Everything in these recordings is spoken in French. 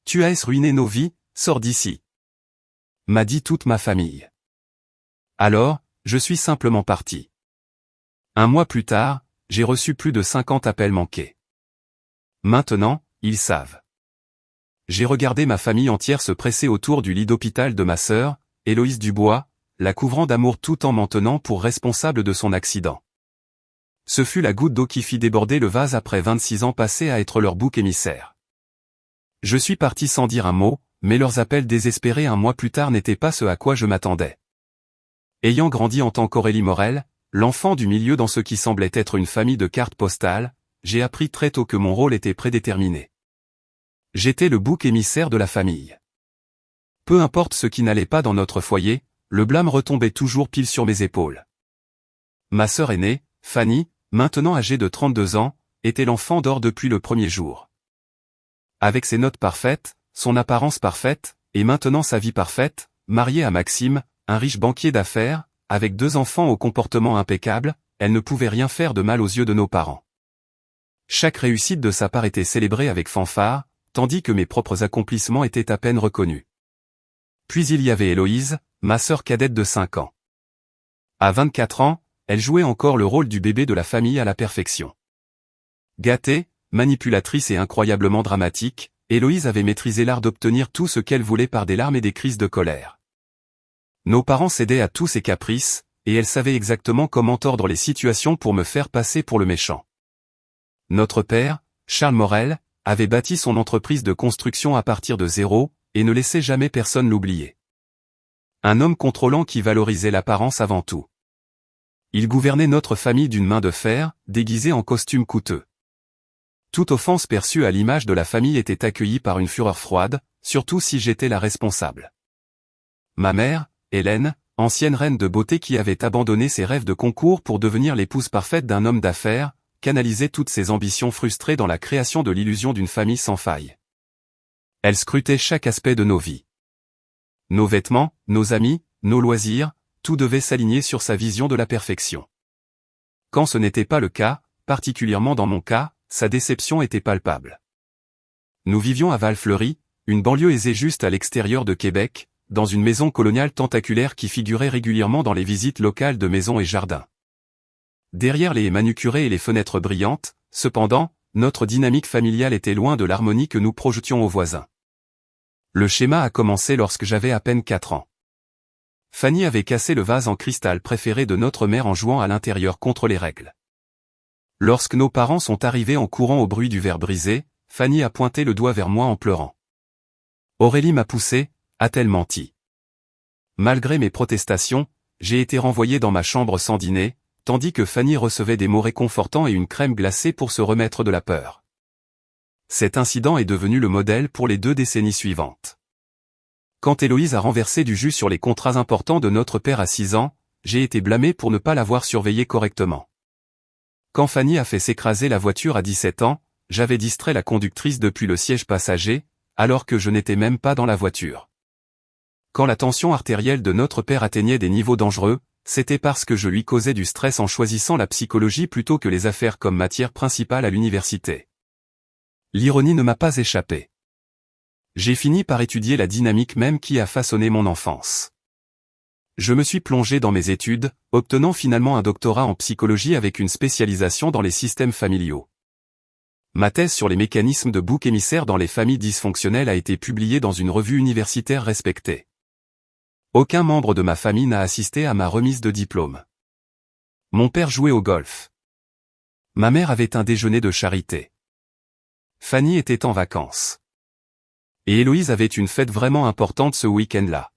Tu as ruiné nos vies, sors d'ici. M'a dit toute ma famille. Alors, je suis simplement parti. Un mois plus tard, j'ai reçu plus de 50 appels manqués. Maintenant, ils savent. J'ai regardé ma famille entière se presser autour du lit d'hôpital de ma sœur, Héloïse Dubois, la couvrant d'amour tout en m'en tenant pour responsable de son accident. Ce fut la goutte d'eau qui fit déborder le vase après 26 ans passés à être leur bouc émissaire. Je suis parti sans dire un mot, mais leurs appels désespérés un mois plus tard n'étaient pas ce à quoi je m'attendais. Ayant grandi en tant qu'Aurélie Morel, l'enfant du milieu dans ce qui semblait être une famille de cartes postales, j'ai appris très tôt que mon rôle était prédéterminé. J'étais le bouc émissaire de la famille. Peu importe ce qui n'allait pas dans notre foyer, le blâme retombait toujours pile sur mes épaules. Ma sœur aînée, Fanny, maintenant âgée de 32 ans, était l'enfant d'or depuis le premier jour. Avec ses notes parfaites, son apparence parfaite, et maintenant sa vie parfaite, mariée à Maxime, un riche banquier d'affaires, avec 2 enfants au comportement impeccable, elle ne pouvait rien faire de mal aux yeux de nos parents. Chaque réussite de sa part était célébrée avec fanfare, tandis que mes propres accomplissements étaient à peine reconnus. Puis il y avait Héloïse, ma sœur cadette de 5 ans. À 24 ans, elle jouait encore le rôle du bébé de la famille à la perfection. Gâtée, manipulatrice et incroyablement dramatique, Héloïse avait maîtrisé l'art d'obtenir tout ce qu'elle voulait par des larmes et des crises de colère. Nos parents cédaient à tous ses caprices, et elle savait exactement comment tordre les situations pour me faire passer pour le méchant. Notre père, Charles Morel, avait bâti son entreprise de construction à partir de zéro, et ne laissait jamais personne l'oublier. Un homme contrôlant qui valorisait l'apparence avant tout. Il gouvernait notre famille d'une main de fer, déguisée en costume coûteux. Toute offense perçue à l'image de la famille était accueillie par une fureur froide, surtout si j'étais la responsable. Ma mère, Hélène, ancienne reine de beauté qui avait abandonné ses rêves de concours pour devenir l'épouse parfaite d'un homme d'affaires, canalisait toutes ses ambitions frustrées dans la création de l'illusion d'une famille sans faille. Elle scrutait chaque aspect de nos vies. Nos vêtements, nos amis, nos loisirs, tout devait s'aligner sur sa vision de la perfection. Quand ce n'était pas le cas, particulièrement dans mon cas, sa déception était palpable. Nous vivions à Val-Fleury, une banlieue aisée juste à l'extérieur de Québec, dans une maison coloniale tentaculaire qui figurait régulièrement dans les visites locales de maisons et jardins. Derrière les haies manucurées et les fenêtres brillantes, cependant, notre dynamique familiale était loin de l'harmonie que nous projetions aux voisins. Le schéma a commencé lorsque j'avais à peine 4 ans. Fanny avait cassé le vase en cristal préféré de notre mère en jouant à l'intérieur contre les règles. Lorsque nos parents sont arrivés en courant au bruit du verre brisé, Fanny a pointé le doigt vers moi en pleurant. Aurélie m'a poussé, a-t-elle menti? Malgré mes protestations, j'ai été renvoyé dans ma chambre sans dîner, tandis que Fanny recevait des mots réconfortants et une crème glacée pour se remettre de la peur. Cet incident est devenu le modèle pour les 2 décennies suivantes. Quand Héloïse a renversé du jus sur les contrats importants de notre père à 6 ans, j'ai été blâmé pour ne pas l'avoir surveillé correctement. Quand Fanny a fait s'écraser la voiture à 17 ans, j'avais distrait la conductrice depuis le siège passager, alors que je n'étais même pas dans la voiture. Quand la tension artérielle de notre père atteignait des niveaux dangereux, c'était parce que je lui causais du stress en choisissant la psychologie plutôt que les affaires comme matière principale à l'université. L'ironie ne m'a pas échappé. J'ai fini par étudier la dynamique même qui a façonné mon enfance. Je me suis plongé dans mes études, obtenant finalement un doctorat en psychologie avec une spécialisation dans les systèmes familiaux. Ma thèse sur les mécanismes de bouc émissaire dans les familles dysfonctionnelles a été publiée dans une revue universitaire respectée. Aucun membre de ma famille n'a assisté à ma remise de diplôme. Mon père jouait au golf. Ma mère avait un déjeuner de charité. Fanny était en vacances. Et Héloïse avait une fête vraiment importante ce week-end-là.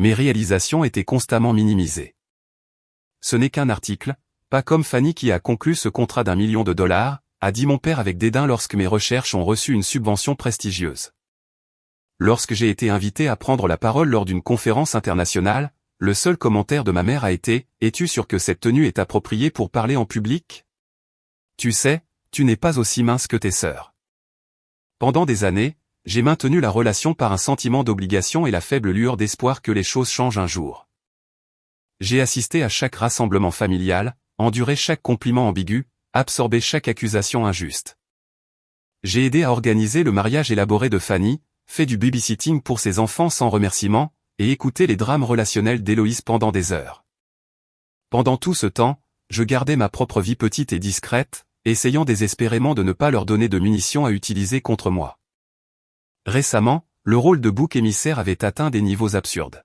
Mes réalisations étaient constamment minimisées. Ce n'est qu'un article, pas comme Fanny qui a conclu ce contrat d'1 million de dollars, a dit mon père avec dédain lorsque mes recherches ont reçu une subvention prestigieuse. Lorsque j'ai été invité à prendre la parole lors d'une conférence internationale, le seul commentaire de ma mère a été « Es-tu sûr que cette tenue est appropriée pour parler en public? Tu sais, tu n'es pas aussi mince que tes sœurs. » Pendant des années, j'ai maintenu la relation par un sentiment d'obligation et la faible lueur d'espoir que les choses changent un jour. J'ai assisté à chaque rassemblement familial, enduré chaque compliment ambigu, absorbé chaque accusation injuste. J'ai aidé à organiser le mariage élaboré de Fanny, fait du babysitting pour ses enfants sans remerciement, et écouté les drames relationnels d'Héloïse pendant des heures. Pendant tout ce temps, je gardais ma propre vie petite et discrète, essayant désespérément de ne pas leur donner de munitions à utiliser contre moi. Récemment, le rôle de bouc émissaire avait atteint des niveaux absurdes.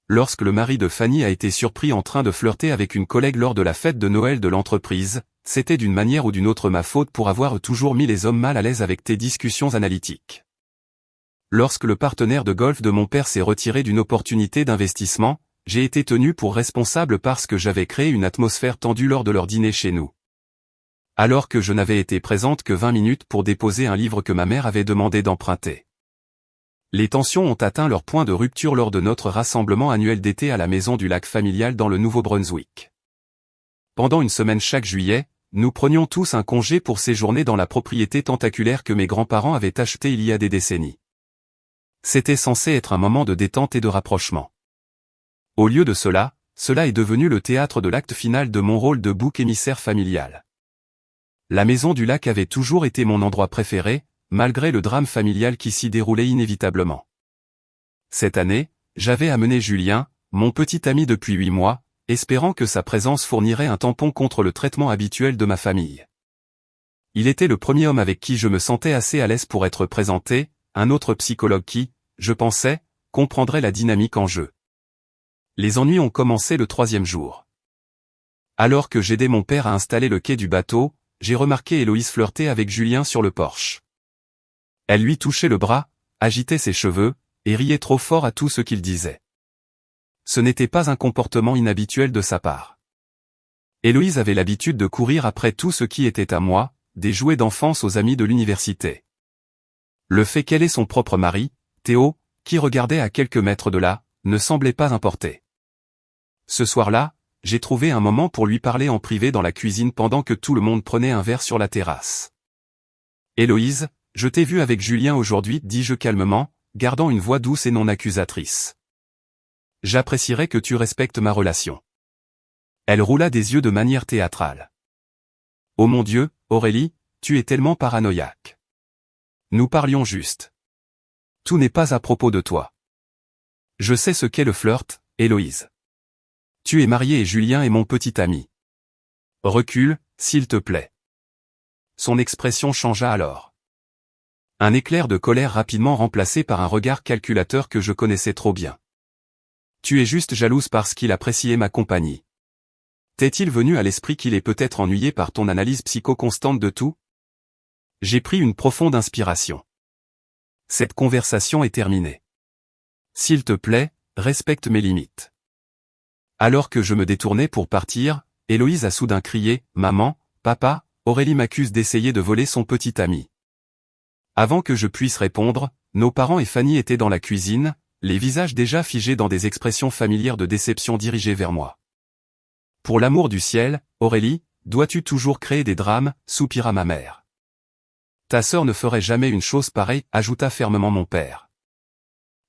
Lorsque le mari de Fanny a été surpris en train de flirter avec une collègue lors de la fête de Noël de l'entreprise, c'était d'une manière ou d'une autre ma faute pour avoir toujours mis les hommes mal à l'aise avec tes discussions analytiques. Lorsque le partenaire de golf de mon père s'est retiré d'une opportunité d'investissement, j'ai été tenu pour responsable parce que j'avais créé une atmosphère tendue lors de leur dîner chez nous. Alors que je n'avais été présente que 20 minutes pour déposer un livre que ma mère avait demandé d'emprunter. Les tensions ont atteint leur point de rupture lors de notre rassemblement annuel d'été à la maison du lac familial dans le Nouveau-Brunswick. Pendant une semaine chaque juillet, nous prenions tous un congé pour séjourner dans la propriété tentaculaire que mes grands-parents avaient achetée il y a des décennies. C'était censé être un moment de détente et de rapprochement. Au lieu de cela est devenu le théâtre de l'acte final de mon rôle de bouc émissaire familial. La maison du lac avait toujours été mon endroit préféré, malgré le drame familial qui s'y déroulait inévitablement. Cette année, j'avais amené Julien, mon petit ami depuis 8 mois, espérant que sa présence fournirait un tampon contre le traitement habituel de ma famille. Il était le premier homme avec qui je me sentais assez à l'aise pour être présenté, un autre psychologue qui, je pensais, comprendrait la dynamique en jeu. Les ennuis ont commencé le 3e jour. Alors que j'aidais mon père à installer le quai du bateau, j'ai remarqué Héloïse flirter avec Julien sur le porche. Elle lui touchait le bras, agitait ses cheveux, et riait trop fort à tout ce qu'il disait. Ce n'était pas un comportement inhabituel de sa part. Héloïse avait l'habitude de courir après tout ce qui était à moi, des jouets d'enfance aux amis de l'université. Le fait qu'elle ait son propre mari, Théo, qui regardait à quelques mètres de là, ne semblait pas importer. Ce soir-là, j'ai trouvé un moment pour lui parler en privé dans la cuisine pendant que tout le monde prenait un verre sur la terrasse. Héloïse, je t'ai vue avec Julien aujourd'hui, dis-je calmement, gardant une voix douce et non accusatrice. J'apprécierais que tu respectes ma relation. Elle roula des yeux de manière théâtrale. Oh mon Dieu, Aurélie, tu es tellement paranoïaque. Nous parlions juste. Tout n'est pas à propos de toi. Je sais ce qu'est le flirt, Héloïse. Tu es mariée et Julien est mon petit ami. Recule, s'il te plaît. Son expression changea alors. Un éclair de colère rapidement remplacé par un regard calculateur que je connaissais trop bien. Tu es juste jalouse parce qu'il appréciait ma compagnie. T'est-il venu à l'esprit qu'il est peut-être ennuyé par ton analyse psycho-constante de tout? J'ai pris une profonde inspiration. Cette conversation est terminée. S'il te plaît, respecte mes limites. Alors que je me détournais pour partir, Héloïse a soudain crié « Maman, papa, Aurélie m'accuse d'essayer de voler son petit ami ». Avant que je puisse répondre, nos parents et Fanny étaient dans la cuisine, les visages déjà figés dans des expressions familières de déception dirigées vers moi. « Pour l'amour du ciel, Aurélie, dois-tu toujours créer des drames ?» soupira ma mère. « Ta sœur ne ferait jamais une chose pareille » ajouta fermement mon père.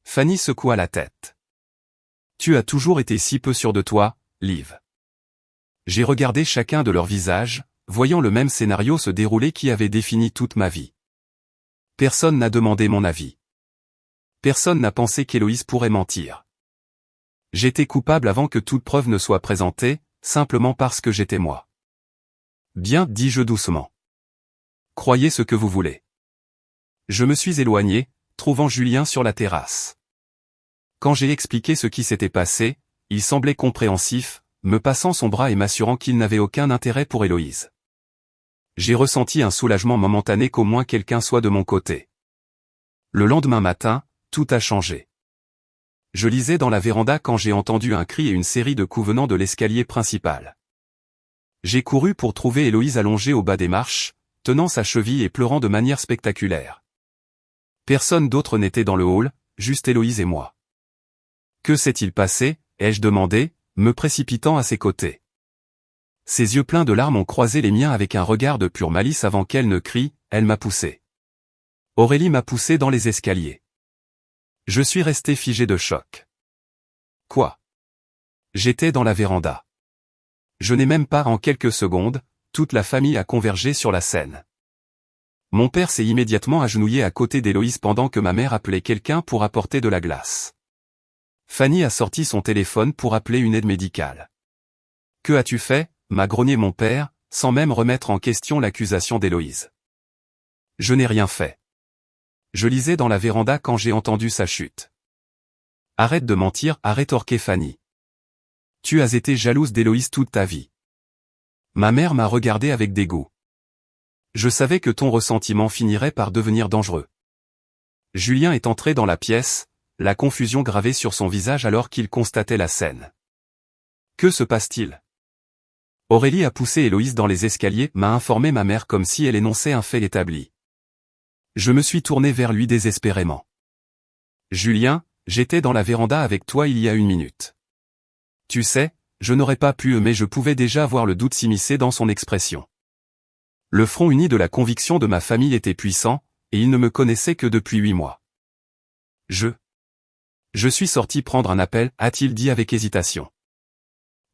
Fanny secoua la tête. « Tu as toujours été si peu sûre de toi, Liv. » J'ai regardé chacun de leurs visages, voyant le même scénario se dérouler qui avait défini toute ma vie. Personne n'a demandé mon avis. Personne n'a pensé qu'Héloïse pourrait mentir. J'étais coupable avant que toute preuve ne soit présentée, simplement parce que j'étais moi. Bien, dis-je doucement. Croyez ce que vous voulez. Je me suis éloigné, trouvant Julien sur la terrasse. Quand j'ai expliqué ce qui s'était passé, il semblait compréhensif, me passant son bras et m'assurant qu'il n'avait aucun intérêt pour Héloïse. J'ai ressenti un soulagement momentané qu'au moins quelqu'un soit de mon côté. Le lendemain matin, tout a changé. Je lisais dans la véranda quand j'ai entendu un cri et une série de coups venant de l'escalier principal. J'ai couru pour trouver Héloïse allongée au bas des marches, tenant sa cheville et pleurant de manière spectaculaire. Personne d'autre n'était dans le hall, juste Héloïse et moi. Que s'est-il passé, ai-je demandé, me précipitant à ses côtés. Ses yeux pleins de larmes ont croisé les miens avec un regard de pure malice avant qu'elle ne crie, elle m'a poussé. Aurélie m'a poussé dans les escaliers. Je suis resté figé de choc. Quoi? J'étais dans la véranda. Je n'ai même pas en quelques secondes, toute la famille a convergé sur la scène. Mon père s'est immédiatement agenouillé à côté d'Héloïse pendant que ma mère appelait quelqu'un pour apporter de la glace. Fanny a sorti son téléphone pour appeler une aide médicale. « Que as-tu fait ?» m'a grogné mon père, sans même remettre en question l'accusation d'Héloïse. « Je n'ai rien fait. Je lisais dans la véranda quand j'ai entendu sa chute. »« Arrête de mentir » a rétorqué Fanny. « Tu as été jalouse d'Héloïse toute ta vie. » Ma mère m'a regardé avec dégoût. « Je savais que ton ressentiment finirait par devenir dangereux. » Julien est entré dans la pièce, la confusion gravée sur son visage alors qu'il constatait la scène. « Que se passe-t-il » Aurélie a poussé Héloïse dans les escaliers, m'a informé ma mère comme si elle énonçait un fait établi. Je me suis tourné vers lui désespérément. « Julien, j'étais dans la véranda avec toi il y a 1 minute. » Tu sais, je n'aurais pas pu mais je pouvais déjà voir le doute s'immiscer dans son expression. Le front uni de la conviction de ma famille était puissant, et ils ne me connaissaient que depuis 8 mois. Je suis sorti prendre un appel, a-t-il dit avec hésitation.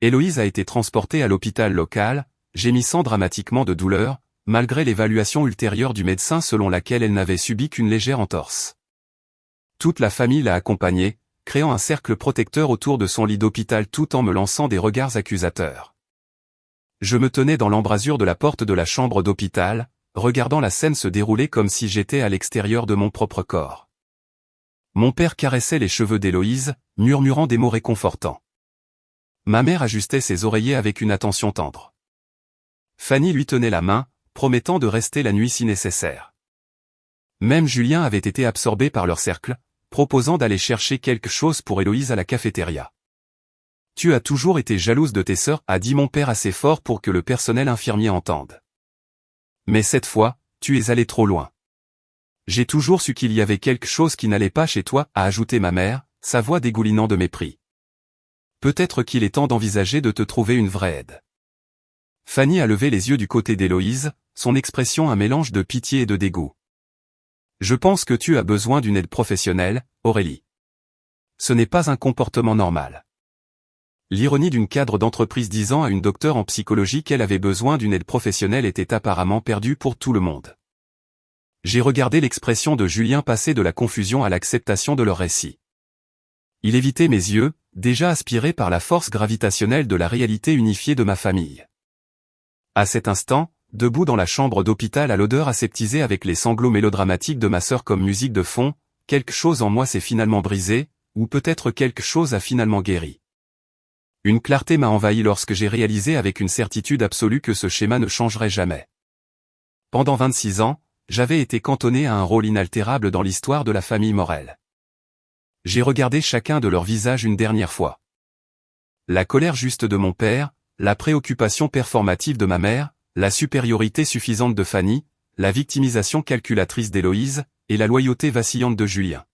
Héloïse a été transportée à l'hôpital local, gémissant dramatiquement de douleur, malgré l'évaluation ultérieure du médecin selon laquelle elle n'avait subi qu'une légère entorse. Toute la famille l'a accompagnée, créant un cercle protecteur autour de son lit d'hôpital tout en me lançant des regards accusateurs. Je me tenais dans l'embrasure de la porte de la chambre d'hôpital, regardant la scène se dérouler comme si j'étais à l'extérieur de mon propre corps. Mon père caressait les cheveux d'Héloïse, murmurant des mots réconfortants. Ma mère ajustait ses oreillers avec une attention tendre. Fanny lui tenait la main, promettant de rester la nuit si nécessaire. Même Julien avait été absorbé par leur cercle, proposant d'aller chercher quelque chose pour Héloïse à la cafétéria. « Tu as toujours été jalouse de tes sœurs » a dit mon père assez fort pour que le personnel infirmier entende. « Mais cette fois, tu es allé trop loin. J'ai toujours su qu'il y avait quelque chose qui n'allait pas chez toi » a ajouté ma mère, sa voix dégoulinant de mépris. « Peut-être qu'il est temps d'envisager de te trouver une vraie aide. » Fanny a levé les yeux du côté d'Héloïse, son expression un mélange de pitié et de dégoût. « Je pense que tu as besoin d'une aide professionnelle, Aurélie. Ce n'est pas un comportement normal. » L'ironie d'une cadre d'entreprise disant à une docteure en psychologie qu'elle avait besoin d'une aide professionnelle était apparemment perdue pour tout le monde. J'ai regardé l'expression de Julien passer de la confusion à l'acceptation de leur récit. Il évitait mes yeux, déjà aspirés par la force gravitationnelle de la réalité unifiée de ma famille. À cet instant, debout dans la chambre d'hôpital à l'odeur aseptisée avec les sanglots mélodramatiques de ma sœur comme musique de fond, quelque chose en moi s'est finalement brisé, ou peut-être quelque chose a finalement guéri. Une clarté m'a envahi lorsque j'ai réalisé avec une certitude absolue que ce schéma ne changerait jamais. Pendant 26 ans, j'avais été cantonné à un rôle inaltérable dans l'histoire de la famille Morel. J'ai regardé chacun de leurs visages une dernière fois. La colère juste de mon père, la préoccupation performative de ma mère, la supériorité suffisante de Fanny, la victimisation calculatrice d'Héloïse, et la loyauté vacillante de Julien.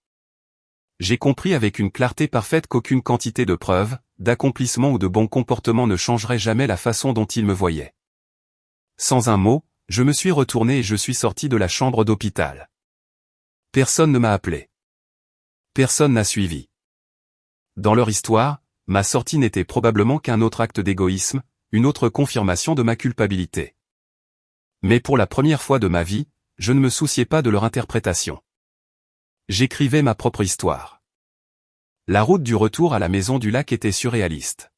J'ai compris avec une clarté parfaite qu'aucune quantité de preuves, d'accomplissement ou de bon comportement ne changerait jamais la façon dont ils me voyaient. Sans un mot, je me suis retourné et je suis sorti de la chambre d'hôpital. Personne ne m'a appelé. Personne n'a suivi. Dans leur histoire, ma sortie n'était probablement qu'un autre acte d'égoïsme, une autre confirmation de ma culpabilité. Mais pour la première fois de ma vie, je ne me souciais pas de leur interprétation. J'écrivais ma propre histoire. La route du retour à la maison du lac était surréaliste.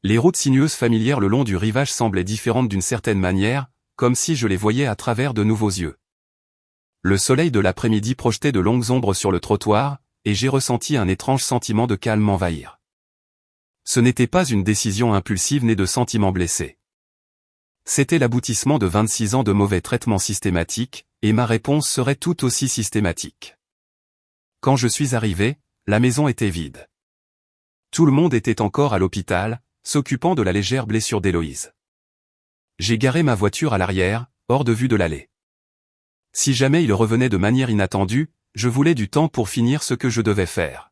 Les routes sinueuses familières le long du rivage semblaient différentes d'une certaine manière, comme si je les voyais à travers de nouveaux yeux. Le soleil de l'après-midi projetait de longues ombres sur le trottoir, et j'ai ressenti un étrange sentiment de calme m'envahir. Ce n'était pas une décision impulsive née de sentiments blessés. C'était l'aboutissement de 26 ans de mauvais traitements systématiques, et ma réponse serait tout aussi systématique. Quand je suis arrivé, la maison était vide. Tout le monde était encore à l'hôpital, s'occupant de la légère blessure d'Héloïse. J'ai garé ma voiture à l'arrière, hors de vue de l'allée. Si jamais il revenait de manière inattendue, je voulais du temps pour finir ce que je devais faire.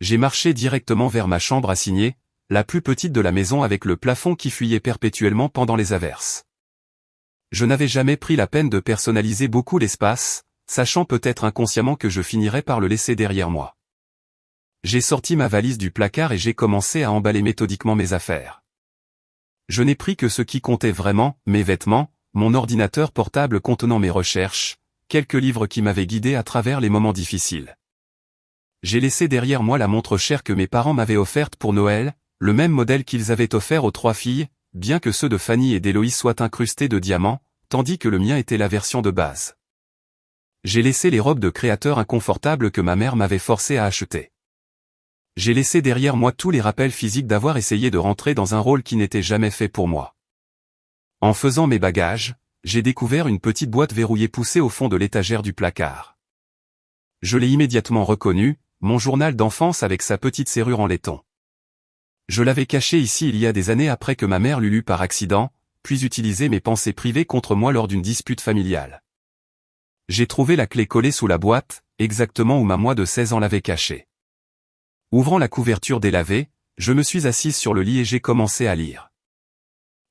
J'ai marché directement vers ma chambre assignée, la plus petite de la maison avec le plafond qui fuyait perpétuellement pendant les averses. Je n'avais jamais pris la peine de personnaliser beaucoup l'espace, sachant peut-être inconsciemment que je finirais par le laisser derrière moi. J'ai sorti ma valise du placard et j'ai commencé à emballer méthodiquement mes affaires. Je n'ai pris que ce qui comptait vraiment, mes vêtements, mon ordinateur portable contenant mes recherches, quelques livres qui m'avaient guidé à travers les moments difficiles. J'ai laissé derrière moi la montre chère que mes parents m'avaient offerte pour Noël, le même modèle qu'ils avaient offert aux 3 filles, bien que ceux de Fanny et d'Héloïse soient incrustés de diamants, tandis que le mien était la version de base. J'ai laissé les robes de créateur inconfortables que ma mère m'avait forcé à acheter. J'ai laissé derrière moi tous les rappels physiques d'avoir essayé de rentrer dans un rôle qui n'était jamais fait pour moi. En faisant mes bagages, j'ai découvert une petite boîte verrouillée poussée au fond de l'étagère du placard. Je l'ai immédiatement reconnue, mon journal d'enfance avec sa petite serrure en laiton. Je l'avais caché ici il y a des années après que ma mère l'eût lu par accident, puis utilisé mes pensées privées contre moi lors d'une dispute familiale. J'ai trouvé la clé collée sous la boîte, exactement où ma moi de 16 ans l'avait cachée. Ouvrant la couverture délavée, je me suis assise sur le lit et j'ai commencé à lire.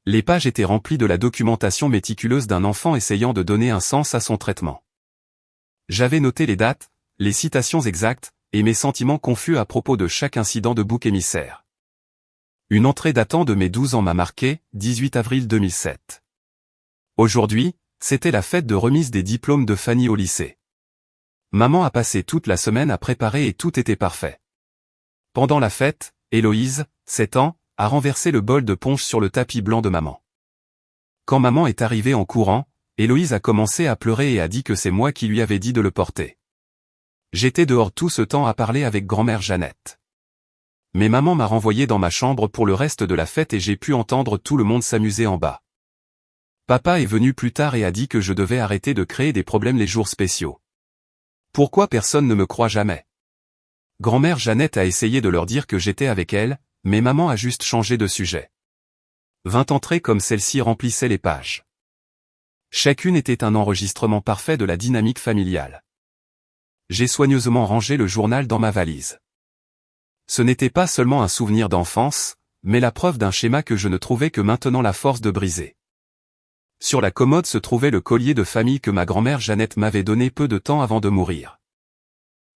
Les pages étaient remplies de la documentation méticuleuse d'un enfant essayant de donner un sens à son traitement. J'avais noté les dates, les citations exactes, et mes sentiments confus à propos de chaque incident de bouc émissaire. Une entrée datant de mes 12 ans m'a marqué, 18 avril 2007. Aujourd'hui, c'était la fête de remise des diplômes de Fanny au lycée. Maman a passé toute la semaine à préparer et tout était parfait. Pendant la fête, Héloïse, 7 ans, a renversé le bol de punch sur le tapis blanc de maman. Quand maman est arrivée en courant, Héloïse a commencé à pleurer et a dit que c'est moi qui lui avais dit de le porter. J'étais dehors tout ce temps à parler avec grand-mère Jeannette. Mais maman m'a renvoyé dans ma chambre pour le reste de la fête et j'ai pu entendre tout le monde s'amuser en bas. Papa est venu plus tard et a dit que je devais arrêter de créer des problèmes les jours spéciaux. Pourquoi personne ne me croit jamais? Grand-mère Jeannette a essayé de leur dire que j'étais avec elle, mais maman a juste changé de sujet. 20 entrées comme celle-ci remplissaient les pages. Chacune était un enregistrement parfait de la dynamique familiale. J'ai soigneusement rangé le journal dans ma valise. Ce n'était pas seulement un souvenir d'enfance, mais la preuve d'un schéma que je ne trouvais que maintenant la force de briser. Sur la commode se trouvait le collier de famille que ma grand-mère Jeannette m'avait donné peu de temps avant de mourir.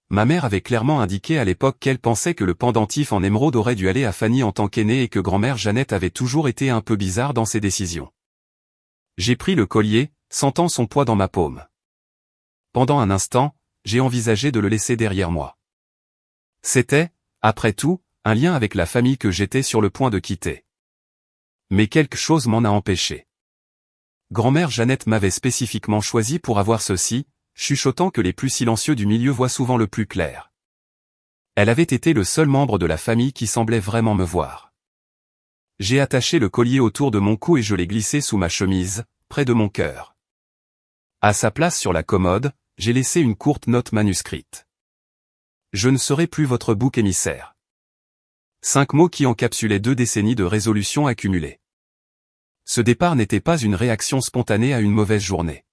Ma mère avait clairement indiqué à l'époque qu'elle pensait que le pendentif en émeraude aurait dû aller à Fanny en tant qu'aînée et que grand-mère Jeannette avait toujours été un peu bizarre dans ses décisions. J'ai pris le collier, sentant son poids dans ma paume. Pendant un instant, j'ai envisagé de le laisser derrière moi. C'était, après tout, un lien avec la famille que j'étais sur le point de quitter. Mais quelque chose m'en a empêché. Grand-mère Jeannette m'avait spécifiquement choisi pour avoir ceci, chuchotant que les plus silencieux du milieu voient souvent le plus clair. Elle avait été le seul membre de la famille qui semblait vraiment me voir. J'ai attaché le collier autour de mon cou et je l'ai glissé sous ma chemise, près de mon cœur. À sa place sur la commode, j'ai laissé une courte note manuscrite. Je ne serai plus votre bouc émissaire. 5 mots qui encapsulaient 2 décennies de résolutions accumulées. Ce départ n'était pas une réaction spontanée à une mauvaise journée.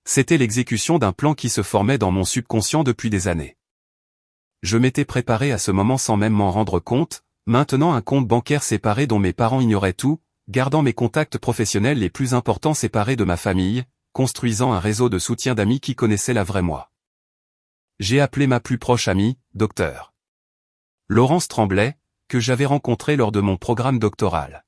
C'était l'exécution d'un plan qui se formait dans mon subconscient depuis des années. Je m'étais préparé à ce moment sans même m'en rendre compte, maintenant un compte bancaire séparé dont mes parents ignoraient tout, gardant mes contacts professionnels les plus importants séparés de ma famille, construisant un réseau de soutien d'amis qui connaissaient la vraie moi. J'ai appelé ma plus proche amie, Dr. Laurence Tremblay, que j'avais rencontrée lors de mon programme doctoral.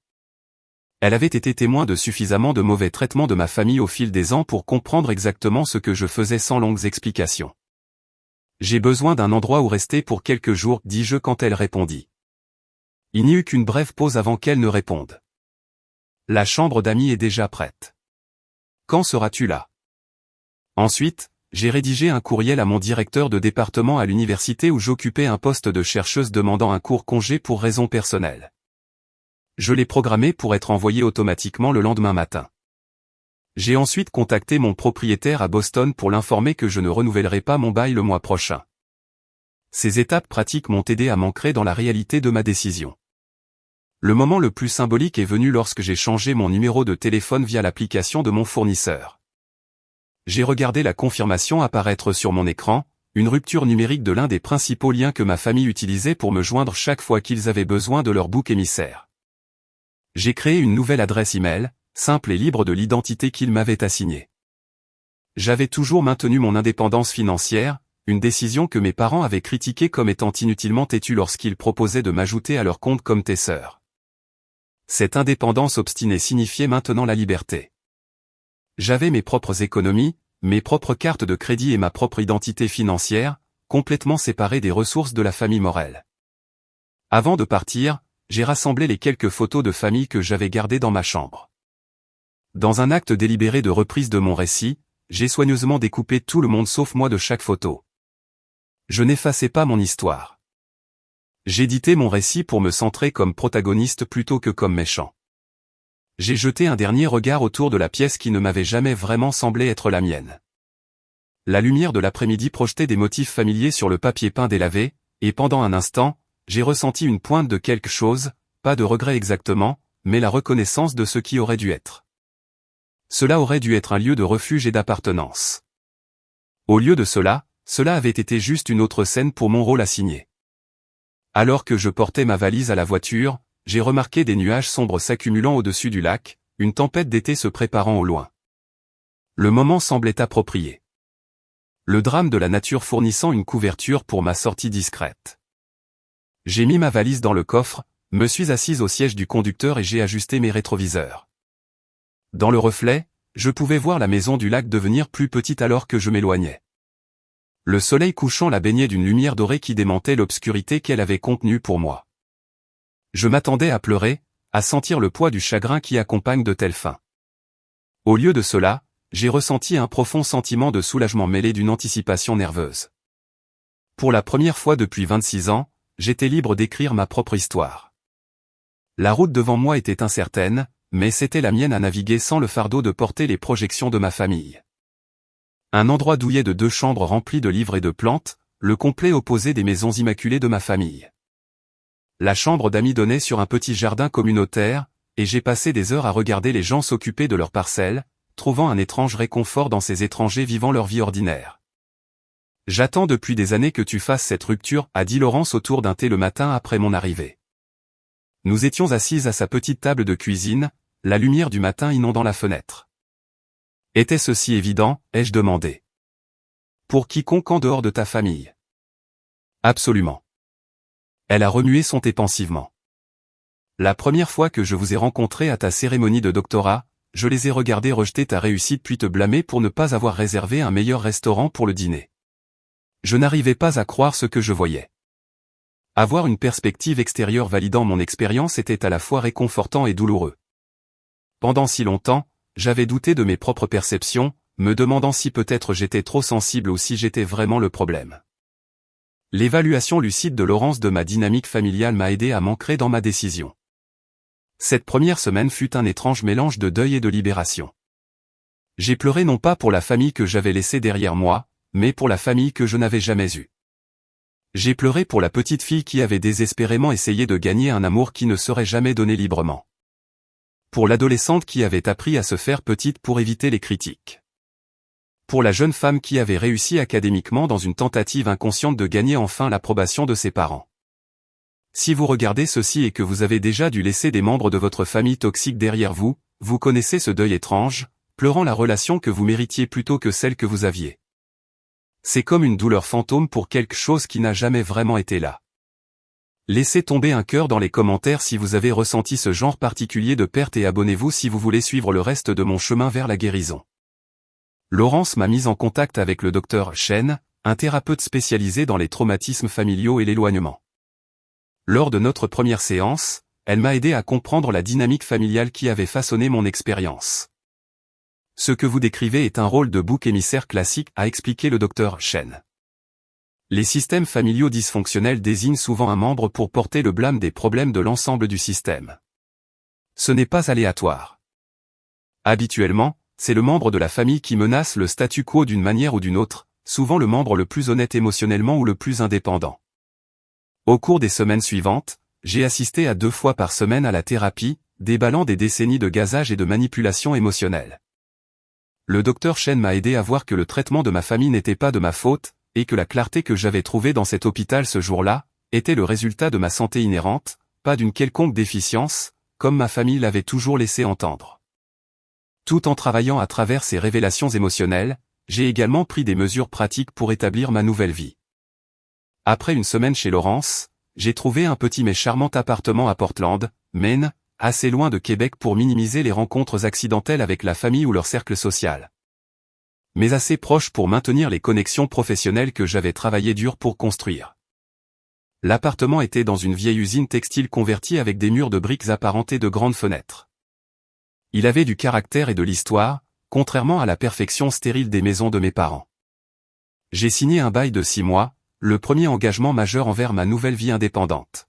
Elle avait été témoin de suffisamment de mauvais traitements de ma famille au fil des ans pour comprendre exactement ce que je faisais sans longues explications. J'ai besoin d'un endroit où rester pour quelques jours, dis-je quand elle répondit. Il n'y eut qu'une brève pause avant qu'elle ne réponde. La chambre d'amis est déjà prête. Quand seras-tu là? Ensuite, j'ai rédigé un courriel à mon directeur de département à l'université où j'occupais un poste de chercheuse demandant un court congé pour raisons personnelles. Je l'ai programmé pour être envoyé automatiquement le lendemain matin. J'ai ensuite contacté mon propriétaire à Boston pour l'informer que je ne renouvellerai pas mon bail le mois prochain. Ces étapes pratiques m'ont aidé à m'ancrer dans la réalité de ma décision. Le moment le plus symbolique est venu lorsque j'ai changé mon numéro de téléphone via l'application de mon fournisseur. J'ai regardé la confirmation apparaître sur mon écran, une rupture numérique de l'un des principaux liens que ma famille utilisait pour me joindre chaque fois qu'ils avaient besoin de leur bouc émissaire. J'ai créé une nouvelle adresse email, simple et libre de l'identité qu'ils m'avaient assignée. J'avais toujours maintenu mon indépendance financière, une décision que mes parents avaient critiquée comme étant inutilement têtue lorsqu'ils proposaient de m'ajouter à leur compte comme tesseur. Cette indépendance obstinée signifiait maintenant la liberté. J'avais mes propres économies, mes propres cartes de crédit et ma propre identité financière, complètement séparées des ressources de la famille Morel. Avant de partir, j'ai rassemblé les quelques photos de famille que j'avais gardées dans ma chambre. Dans un acte délibéré de reprise de mon récit, j'ai soigneusement découpé tout le monde sauf moi de chaque photo. Je n'effaçais pas mon histoire. J'éditais mon récit pour me centrer comme protagoniste plutôt que comme méchant. J'ai jeté un dernier regard autour de la pièce qui ne m'avait jamais vraiment semblé être la mienne. La lumière de l'après-midi projetait des motifs familiers sur le papier peint délavé, et pendant un instant, j'ai ressenti une pointe de quelque chose, pas de regret exactement, mais la reconnaissance de ce qui aurait dû être. Cela aurait dû être un lieu de refuge et d'appartenance. Au lieu de cela avait été juste une autre scène pour mon rôle assigné. Alors que je portais ma valise à la voiture, j'ai remarqué des nuages sombres s'accumulant au-dessus du lac, une tempête d'été se préparant au loin. Le moment semblait approprié. Le drame de la nature fournissant une couverture pour ma sortie discrète. J'ai mis ma valise dans le coffre, me suis assise au siège du conducteur et j'ai ajusté mes rétroviseurs. Dans le reflet, je pouvais voir la maison du lac devenir plus petite alors que je m'éloignais. Le soleil couchant la baignait d'une lumière dorée qui démentait l'obscurité qu'elle avait contenue pour moi. Je m'attendais à pleurer, à sentir le poids du chagrin qui accompagne de telles fins. Au lieu de cela, j'ai ressenti un profond sentiment de soulagement mêlé d'une anticipation nerveuse. Pour la première fois depuis 26 ans, j'étais libre d'écrire ma propre histoire. La route devant moi était incertaine, mais c'était la mienne à naviguer sans le fardeau de porter les projections de ma famille. Un endroit douillet de 2 chambres remplies de livres et de plantes, le complet opposé des maisons immaculées de ma famille. La chambre d'amis donnait sur un petit jardin communautaire, et j'ai passé des heures à regarder les gens s'occuper de leurs parcelles, trouvant un étrange réconfort dans ces étrangers vivant leur vie ordinaire. « J'attends depuis des années que tu fasses cette rupture », a dit Laurence autour d'un thé le matin après mon arrivée. Nous étions assises à sa petite table de cuisine, la lumière du matin inondant la fenêtre. « Était-ce si évident ?» ai-je demandé. « Pour quiconque en dehors de ta famille. »« Absolument. » Elle a remué son thé pensivement. La première fois que je vous ai rencontré à ta cérémonie de doctorat, je les ai regardés rejeter ta réussite puis te blâmer pour ne pas avoir réservé un meilleur restaurant pour le dîner. Je n'arrivais pas à croire ce que je voyais. Avoir une perspective extérieure validant mon expérience était à la fois réconfortant et douloureux. Pendant si longtemps, j'avais douté de mes propres perceptions, me demandant si peut-être j'étais trop sensible ou si j'étais vraiment le problème. L'évaluation lucide de Laurence de ma dynamique familiale m'a aidé à m'ancrer dans ma décision. Cette première semaine fut un étrange mélange de deuil et de libération. J'ai pleuré non pas pour la famille que j'avais laissée derrière moi, mais pour la famille que je n'avais jamais eue. J'ai pleuré pour la petite fille qui avait désespérément essayé de gagner un amour qui ne serait jamais donné librement. Pour l'adolescente qui avait appris à se faire petite pour éviter les critiques. Pour la jeune femme qui avait réussi académiquement dans une tentative inconsciente de gagner enfin l'approbation de ses parents. Si vous regardez ceci et que vous avez déjà dû laisser des membres de votre famille toxique derrière vous, vous connaissez ce deuil étrange, pleurant la relation que vous méritiez plutôt que celle que vous aviez. C'est comme une douleur fantôme pour quelque chose qui n'a jamais vraiment été là. Laissez tomber un cœur dans les commentaires si vous avez ressenti ce genre particulier de perte et abonnez-vous si vous voulez suivre le reste de mon chemin vers la guérison. Laurence m'a mise en contact avec le Dr Chen, un thérapeute spécialisé dans les traumatismes familiaux et l'éloignement. Lors de notre première séance, elle m'a aidé à comprendre la dynamique familiale qui avait façonné mon expérience. Ce que vous décrivez est un rôle de bouc émissaire classique, a expliqué le Dr Chen. Les systèmes familiaux dysfonctionnels désignent souvent un membre pour porter le blâme des problèmes de l'ensemble du système. Ce n'est pas aléatoire. Habituellement, c'est le membre de la famille qui menace le statu quo d'une manière ou d'une autre, souvent le membre le plus honnête émotionnellement ou le plus indépendant. Au cours des semaines suivantes, j'ai assisté à 2 fois par semaine à la thérapie, déballant des décennies de gazage et de manipulation émotionnelle. Le Dr Chen m'a aidé à voir que le traitement de ma famille n'était pas de ma faute, et que la clarté que j'avais trouvée dans cet hôpital ce jour-là, était le résultat de ma santé inhérente, pas d'une quelconque déficience, comme ma famille l'avait toujours laissé entendre. Tout en travaillant à travers ces révélations émotionnelles, j'ai également pris des mesures pratiques pour établir ma nouvelle vie. Après une semaine chez Laurence, j'ai trouvé un petit mais charmant appartement à Portland, Maine, assez loin de Québec pour minimiser les rencontres accidentelles avec la famille ou leur cercle social. Mais assez proche pour maintenir les connexions professionnelles que j'avais travaillé dur pour construire. L'appartement était dans une vieille usine textile convertie avec des murs de briques apparentés de grandes fenêtres. Il avait du caractère et de l'histoire, contrairement à la perfection stérile des maisons de mes parents. J'ai signé un bail de 6 mois, le premier engagement majeur envers ma nouvelle vie indépendante.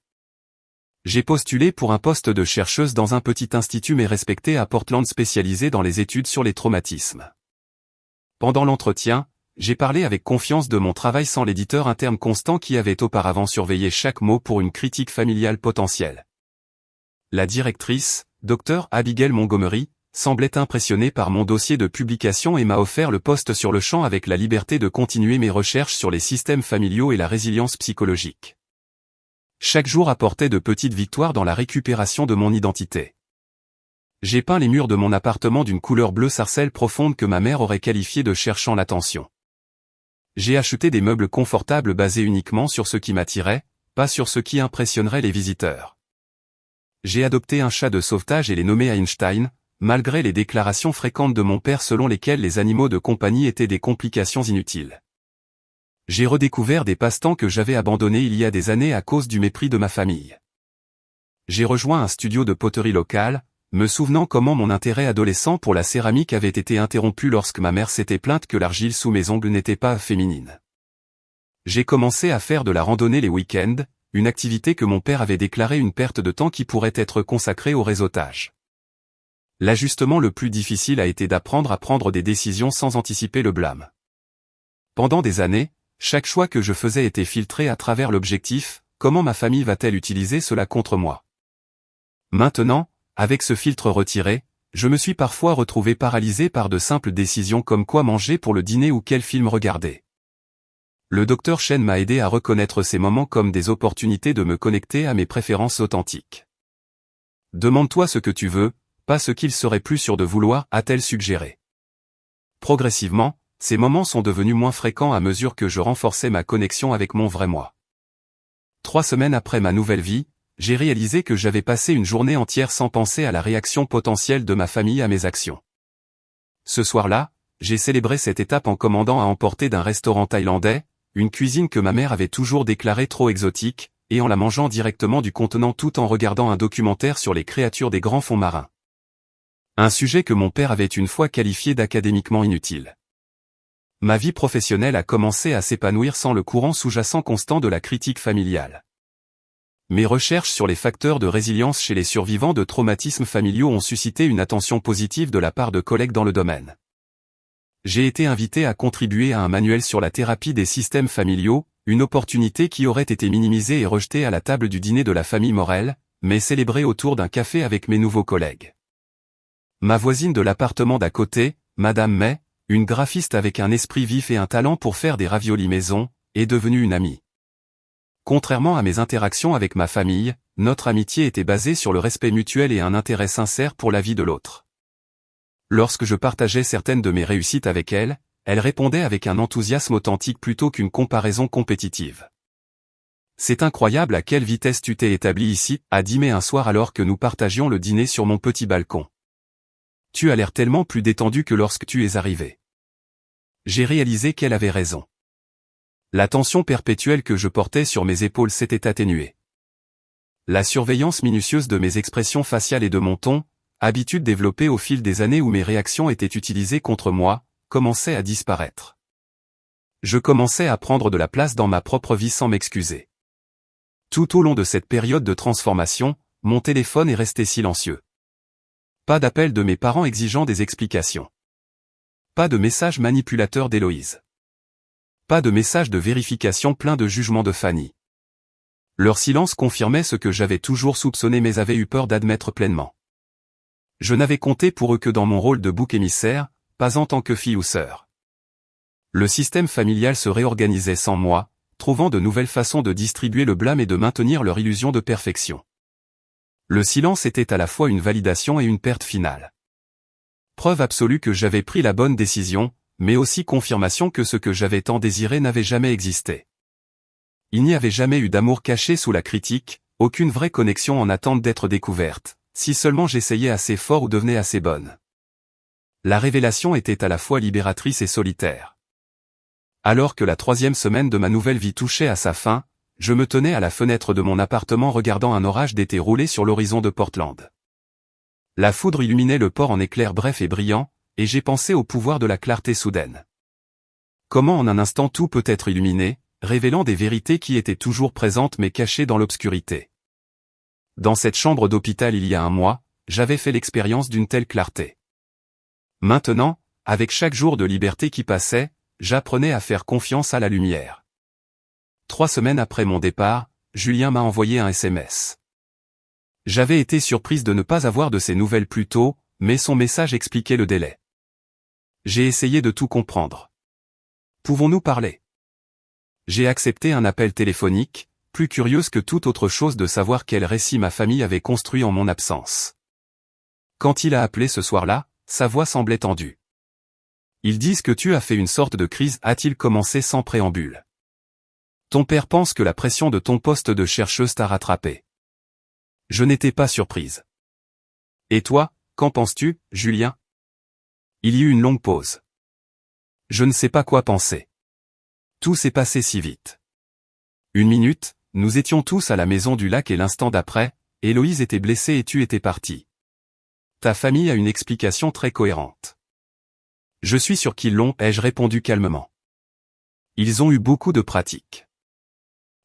J'ai postulé pour un poste de chercheuse dans un petit institut mais respecté à Portland spécialisé dans les études sur les traumatismes. Pendant l'entretien, j'ai parlé avec confiance de mon travail sans l'éditeur interne constant qui avait auparavant surveillé chaque mot pour une critique familiale potentielle. La directrice, Dr Abigail Montgomery, semblait impressionnée par mon dossier de publication et m'a offert le poste sur le champ avec la liberté de continuer mes recherches sur les systèmes familiaux et la résilience psychologique. Chaque jour apportait de petites victoires dans la récupération de mon identité. J'ai peint les murs de mon appartement d'une couleur bleu sarcelle profonde que ma mère aurait qualifiée de cherchant l'attention. J'ai acheté des meubles confortables basés uniquement sur ce qui m'attirait, pas sur ce qui impressionnerait les visiteurs. J'ai adopté un chat de sauvetage et l'ai nommé Einstein, malgré les déclarations fréquentes de mon père selon lesquelles les animaux de compagnie étaient des complications inutiles. J'ai redécouvert des passe-temps que j'avais abandonnés il y a des années à cause du mépris de ma famille. J'ai rejoint un studio de poterie local, me souvenant comment mon intérêt adolescent pour la céramique avait été interrompu lorsque ma mère s'était plainte que l'argile sous mes ongles n'était pas féminine. J'ai commencé à faire de la randonnée les week-ends, une activité que mon père avait déclarée une perte de temps qui pourrait être consacrée au réseautage. L'ajustement le plus difficile a été d'apprendre à prendre des décisions sans anticiper le blâme. Pendant des années, chaque choix que je faisais était filtré à travers l'objectif, comment ma famille va-t-elle utiliser cela contre moi? Maintenant, avec ce filtre retiré, je me suis parfois retrouvé paralysé par de simples décisions comme quoi manger pour le dîner ou quel film regarder. Le Dr Chen m'a aidé à reconnaître ces moments comme des opportunités de me connecter à mes préférences authentiques. Demande-toi ce que tu veux, pas ce qu'il serait plus sûr de vouloir, a-t-elle suggéré. Progressivement, ces moments sont devenus moins fréquents à mesure que je renforçais ma connexion avec mon vrai moi. 3 semaines après ma nouvelle vie, j'ai réalisé que j'avais passé une journée entière sans penser à la réaction potentielle de ma famille à mes actions. Ce soir-là, j'ai célébré cette étape en commandant à emporter d'un restaurant thaïlandais, une cuisine que ma mère avait toujours déclarée trop exotique, et en la mangeant directement du contenant tout en regardant un documentaire sur les créatures des grands fonds marins. Un sujet que mon père avait une fois qualifié d'académiquement inutile. Ma vie professionnelle a commencé à s'épanouir sans le courant sous-jacent constant de la critique familiale. Mes recherches sur les facteurs de résilience chez les survivants de traumatismes familiaux ont suscité une attention positive de la part de collègues dans le domaine. J'ai été invité à contribuer à un manuel sur la thérapie des systèmes familiaux, une opportunité qui aurait été minimisée et rejetée à la table du dîner de la famille Morel, mais célébrée autour d'un café avec mes nouveaux collègues. Ma voisine de l'appartement d'à côté, Madame May, une graphiste avec un esprit vif et un talent pour faire des raviolis maison, est devenue une amie. Contrairement à mes interactions avec ma famille, notre amitié était basée sur le respect mutuel et un intérêt sincère pour la vie de l'autre. Lorsque je partageais certaines de mes réussites avec elle, elle répondait avec un enthousiasme authentique plutôt qu'une comparaison compétitive. C'est incroyable à quelle vitesse tu t'es établi ici, a dit May un soir alors que nous partagions le dîner sur mon petit balcon. Tu as l'air tellement plus détendu que lorsque tu es arrivé. J'ai réalisé qu'elle avait raison. La tension perpétuelle que je portais sur mes épaules s'était atténuée. La surveillance minutieuse de mes expressions faciales et de mon ton, habitude développée au fil des années où mes réactions étaient utilisées contre moi, commençait à disparaître. Je commençais à prendre de la place dans ma propre vie sans m'excuser. Tout au long de cette période de transformation, mon téléphone est resté silencieux. Pas d'appel de mes parents exigeant des explications. Pas de message manipulateur d'Héloïse. Pas de message de vérification plein de jugement de Fanny. Leur silence confirmait ce que j'avais toujours soupçonné mais avais eu peur d'admettre pleinement. Je n'avais compté pour eux que dans mon rôle de bouc émissaire, pas en tant que fille ou sœur. Le système familial se réorganisait sans moi, trouvant de nouvelles façons de distribuer le blâme et de maintenir leur illusion de perfection. Le silence était à la fois une validation et une perte finale. Preuve absolue que j'avais pris la bonne décision, mais aussi confirmation que ce que j'avais tant désiré n'avait jamais existé. Il n'y avait jamais eu d'amour caché sous la critique, aucune vraie connexion en attente d'être découverte, si seulement j'essayais assez fort ou devenais assez bonne. La révélation était à la fois libératrice et solitaire. Alors que la 3e semaine de ma nouvelle vie touchait à sa fin, je me tenais à la fenêtre de mon appartement regardant un orage d'été rouler sur l'horizon de Portland. La foudre illuminait le port en éclairs brefs et brillants, et j'ai pensé au pouvoir de la clarté soudaine. Comment en un instant tout peut être illuminé, révélant des vérités qui étaient toujours présentes mais cachées dans l'obscurité. Dans cette chambre d'hôpital il y a un mois, j'avais fait l'expérience d'une telle clarté. Maintenant, avec chaque jour de liberté qui passait, j'apprenais à faire confiance à la lumière. 3 semaines après mon départ, Julien m'a envoyé un SMS. J'avais été surprise de ne pas avoir de ses nouvelles plus tôt, mais son message expliquait le délai. J'ai essayé de tout comprendre. Pouvons-nous parler? J'ai accepté un appel téléphonique, plus curieuse que toute autre chose de savoir quel récit ma famille avait construit en mon absence. Quand il a appelé ce soir-là, sa voix semblait tendue. Ils disent que tu as fait une sorte de crise, a-t-il commencé sans préambule. Ton père pense que la pression de ton poste de chercheuse t'a rattrapé. Je n'étais pas surprise. Et toi, qu'en penses-tu, Julien? Il y eut une longue pause. Je ne sais pas quoi penser. Tout s'est passé si vite. 1 minute, nous étions tous à la maison du lac et l'instant d'après, Héloïse était blessée et tu étais parti. Ta famille a une explication très cohérente. Je suis sûr qu'ils l'ont, ai-je répondu calmement. Ils ont eu beaucoup de pratiques.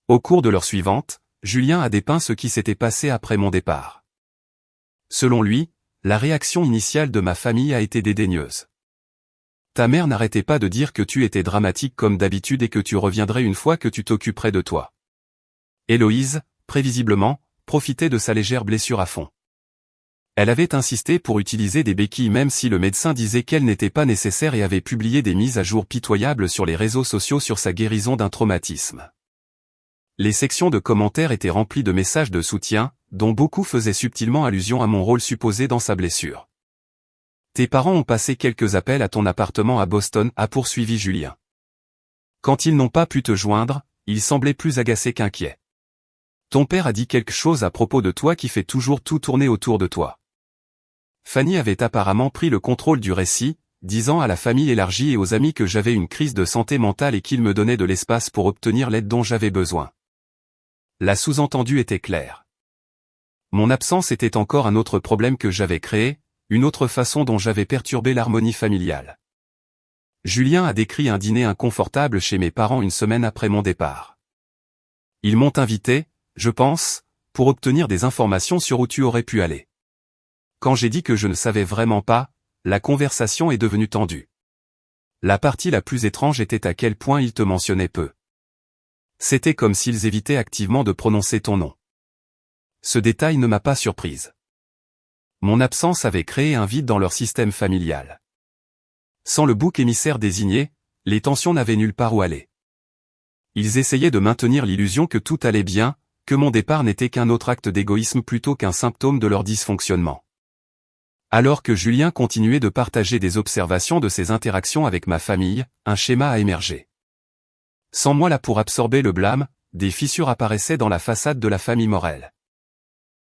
Au cours de l'heure suivante, Julien a dépeint ce qui s'était passé après mon départ. Selon lui, la réaction initiale de ma famille a été dédaigneuse. Ta mère n'arrêtait pas de dire que tu étais dramatique comme d'habitude et que tu reviendrais une fois que tu t'occuperais de toi. Héloïse, prévisiblement, profitait de sa légère blessure à fond. Elle avait insisté pour utiliser des béquilles même si le médecin disait qu'elles n'étaient pas nécessaires et avait publié des mises à jour pitoyables sur les réseaux sociaux sur sa guérison d'un traumatisme. Les sections de commentaires étaient remplies de messages de soutien, dont beaucoup faisaient subtilement allusion à mon rôle supposé dans sa blessure. Tes parents ont passé quelques appels à ton appartement à Boston, a poursuivi Julien. Quand ils n'ont pas pu te joindre, ils semblaient plus agacés qu'inquiets. Ton père a dit quelque chose à propos de toi qui fait toujours tout tourner autour de toi. Fanny avait apparemment pris le contrôle du récit, disant à la famille élargie et aux amis que j'avais une crise de santé mentale et qu'ils me donnaient de l'espace pour obtenir l'aide dont j'avais besoin. La sous-entendue était claire. Mon absence était encore un autre problème que j'avais créé, une autre façon dont j'avais perturbé l'harmonie familiale. Julien a décrit un dîner inconfortable chez mes parents 1 semaine après mon départ. Ils m'ont invité, je pense, pour obtenir des informations sur où tu aurais pu aller. Quand j'ai dit que je ne savais vraiment pas, la conversation est devenue tendue. La partie la plus étrange était à quel point ils te mentionnaient peu. C'était comme s'ils évitaient activement de prononcer ton nom. Ce détail ne m'a pas surprise. Mon absence avait créé un vide dans leur système familial. Sans le bouc émissaire désigné, les tensions n'avaient nulle part où aller. Ils essayaient de maintenir l'illusion que tout allait bien, que mon départ n'était qu'un autre acte d'égoïsme plutôt qu'un symptôme de leur dysfonctionnement. Alors que Julien continuait de partager des observations de ses interactions avec ma famille, un schéma a émergé. Sans moi là pour absorber le blâme, des fissures apparaissaient dans la façade de la famille Morel.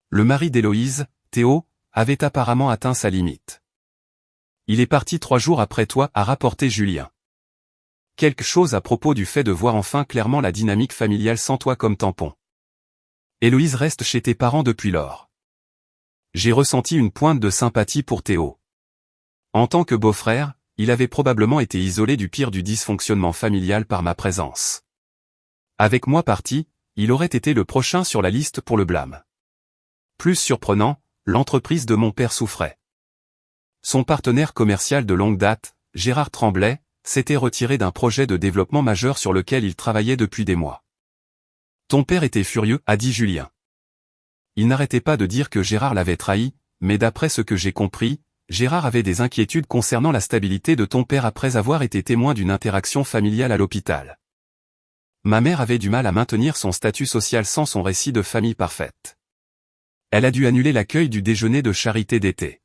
Le mari d'Héloïse, Théo, avait apparemment atteint sa limite. Il est parti 3 jours après toi, a rapporté Julien. Quelque chose à propos du fait de voir enfin clairement la dynamique familiale sans toi comme tampon. Héloïse reste chez tes parents depuis lors. J'ai ressenti une pointe de sympathie pour Théo. En tant que beau-frère, il avait probablement été isolé du pire du dysfonctionnement familial par ma présence. Avec moi parti, il aurait été le prochain sur la liste pour le blâme. Plus surprenant, l'entreprise de mon père souffrait. Son partenaire commercial de longue date, Gérard Tremblay, s'était retiré d'un projet de développement majeur sur lequel il travaillait depuis des mois. Ton père était furieux, a dit Julien. Il n'arrêtait pas de dire que Gérard l'avait trahi, mais d'après ce que j'ai compris, Gérard avait des inquiétudes concernant la stabilité de ton père après avoir été témoin d'une interaction familiale à l'hôpital. Ma mère avait du mal à maintenir son statut social sans son récit de famille parfaite. Elle a dû annuler l'accueil du déjeuner de charité d'été.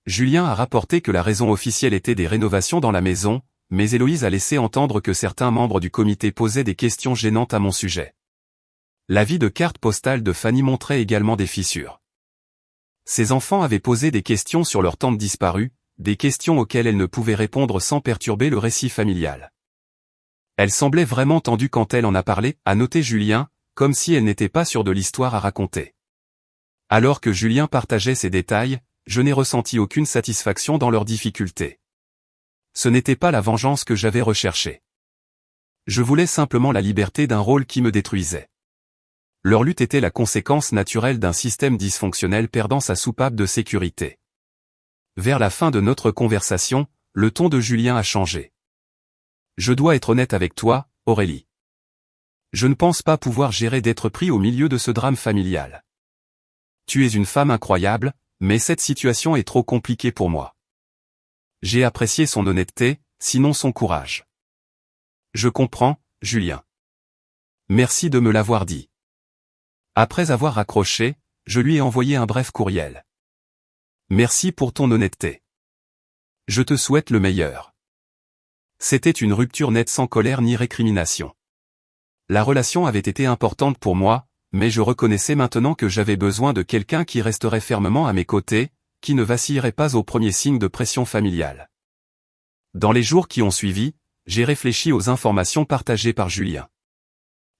Julien a rapporté que la raison officielle était des rénovations dans la maison, mais Héloïse a laissé entendre que certains membres du comité posaient des questions gênantes à mon sujet. L'avis de carte postale de Fanny montrait également des fissures. Ses enfants avaient posé des questions sur leur tante disparue, des questions auxquelles elle ne pouvait répondre sans perturber le récit familial. Elle semblait vraiment tendue quand elle en a parlé, a noté Julien, comme si elle n'était pas sûre de l'histoire à raconter. Alors que Julien partageait ces détails, je n'ai ressenti aucune satisfaction dans leurs difficultés. Ce n'était pas la vengeance que j'avais recherchée. Je voulais simplement la liberté d'un rôle qui me détruisait. Leur lutte était la conséquence naturelle d'un système dysfonctionnel perdant sa soupape de sécurité. Vers la fin de notre conversation, le ton de Julien a changé. Je dois être honnête avec toi, Aurélie. Je ne pense pas pouvoir gérer d'être pris au milieu de ce drame familial. Tu es une femme incroyable, mais cette situation est trop compliquée pour moi. J'ai apprécié son honnêteté, sinon son courage. Je comprends, Julien. Merci de me l'avoir dit. Après avoir raccroché, je lui ai envoyé un bref courriel. Merci pour ton honnêteté. Je te souhaite le meilleur. C'était une rupture nette sans colère ni récrimination. La relation avait été importante pour moi, mais je reconnaissais maintenant que j'avais besoin de quelqu'un qui resterait fermement à mes côtés, qui ne vacillerait pas au premier signe de pression familiale. Dans les jours qui ont suivi, j'ai réfléchi aux informations partagées par Julien.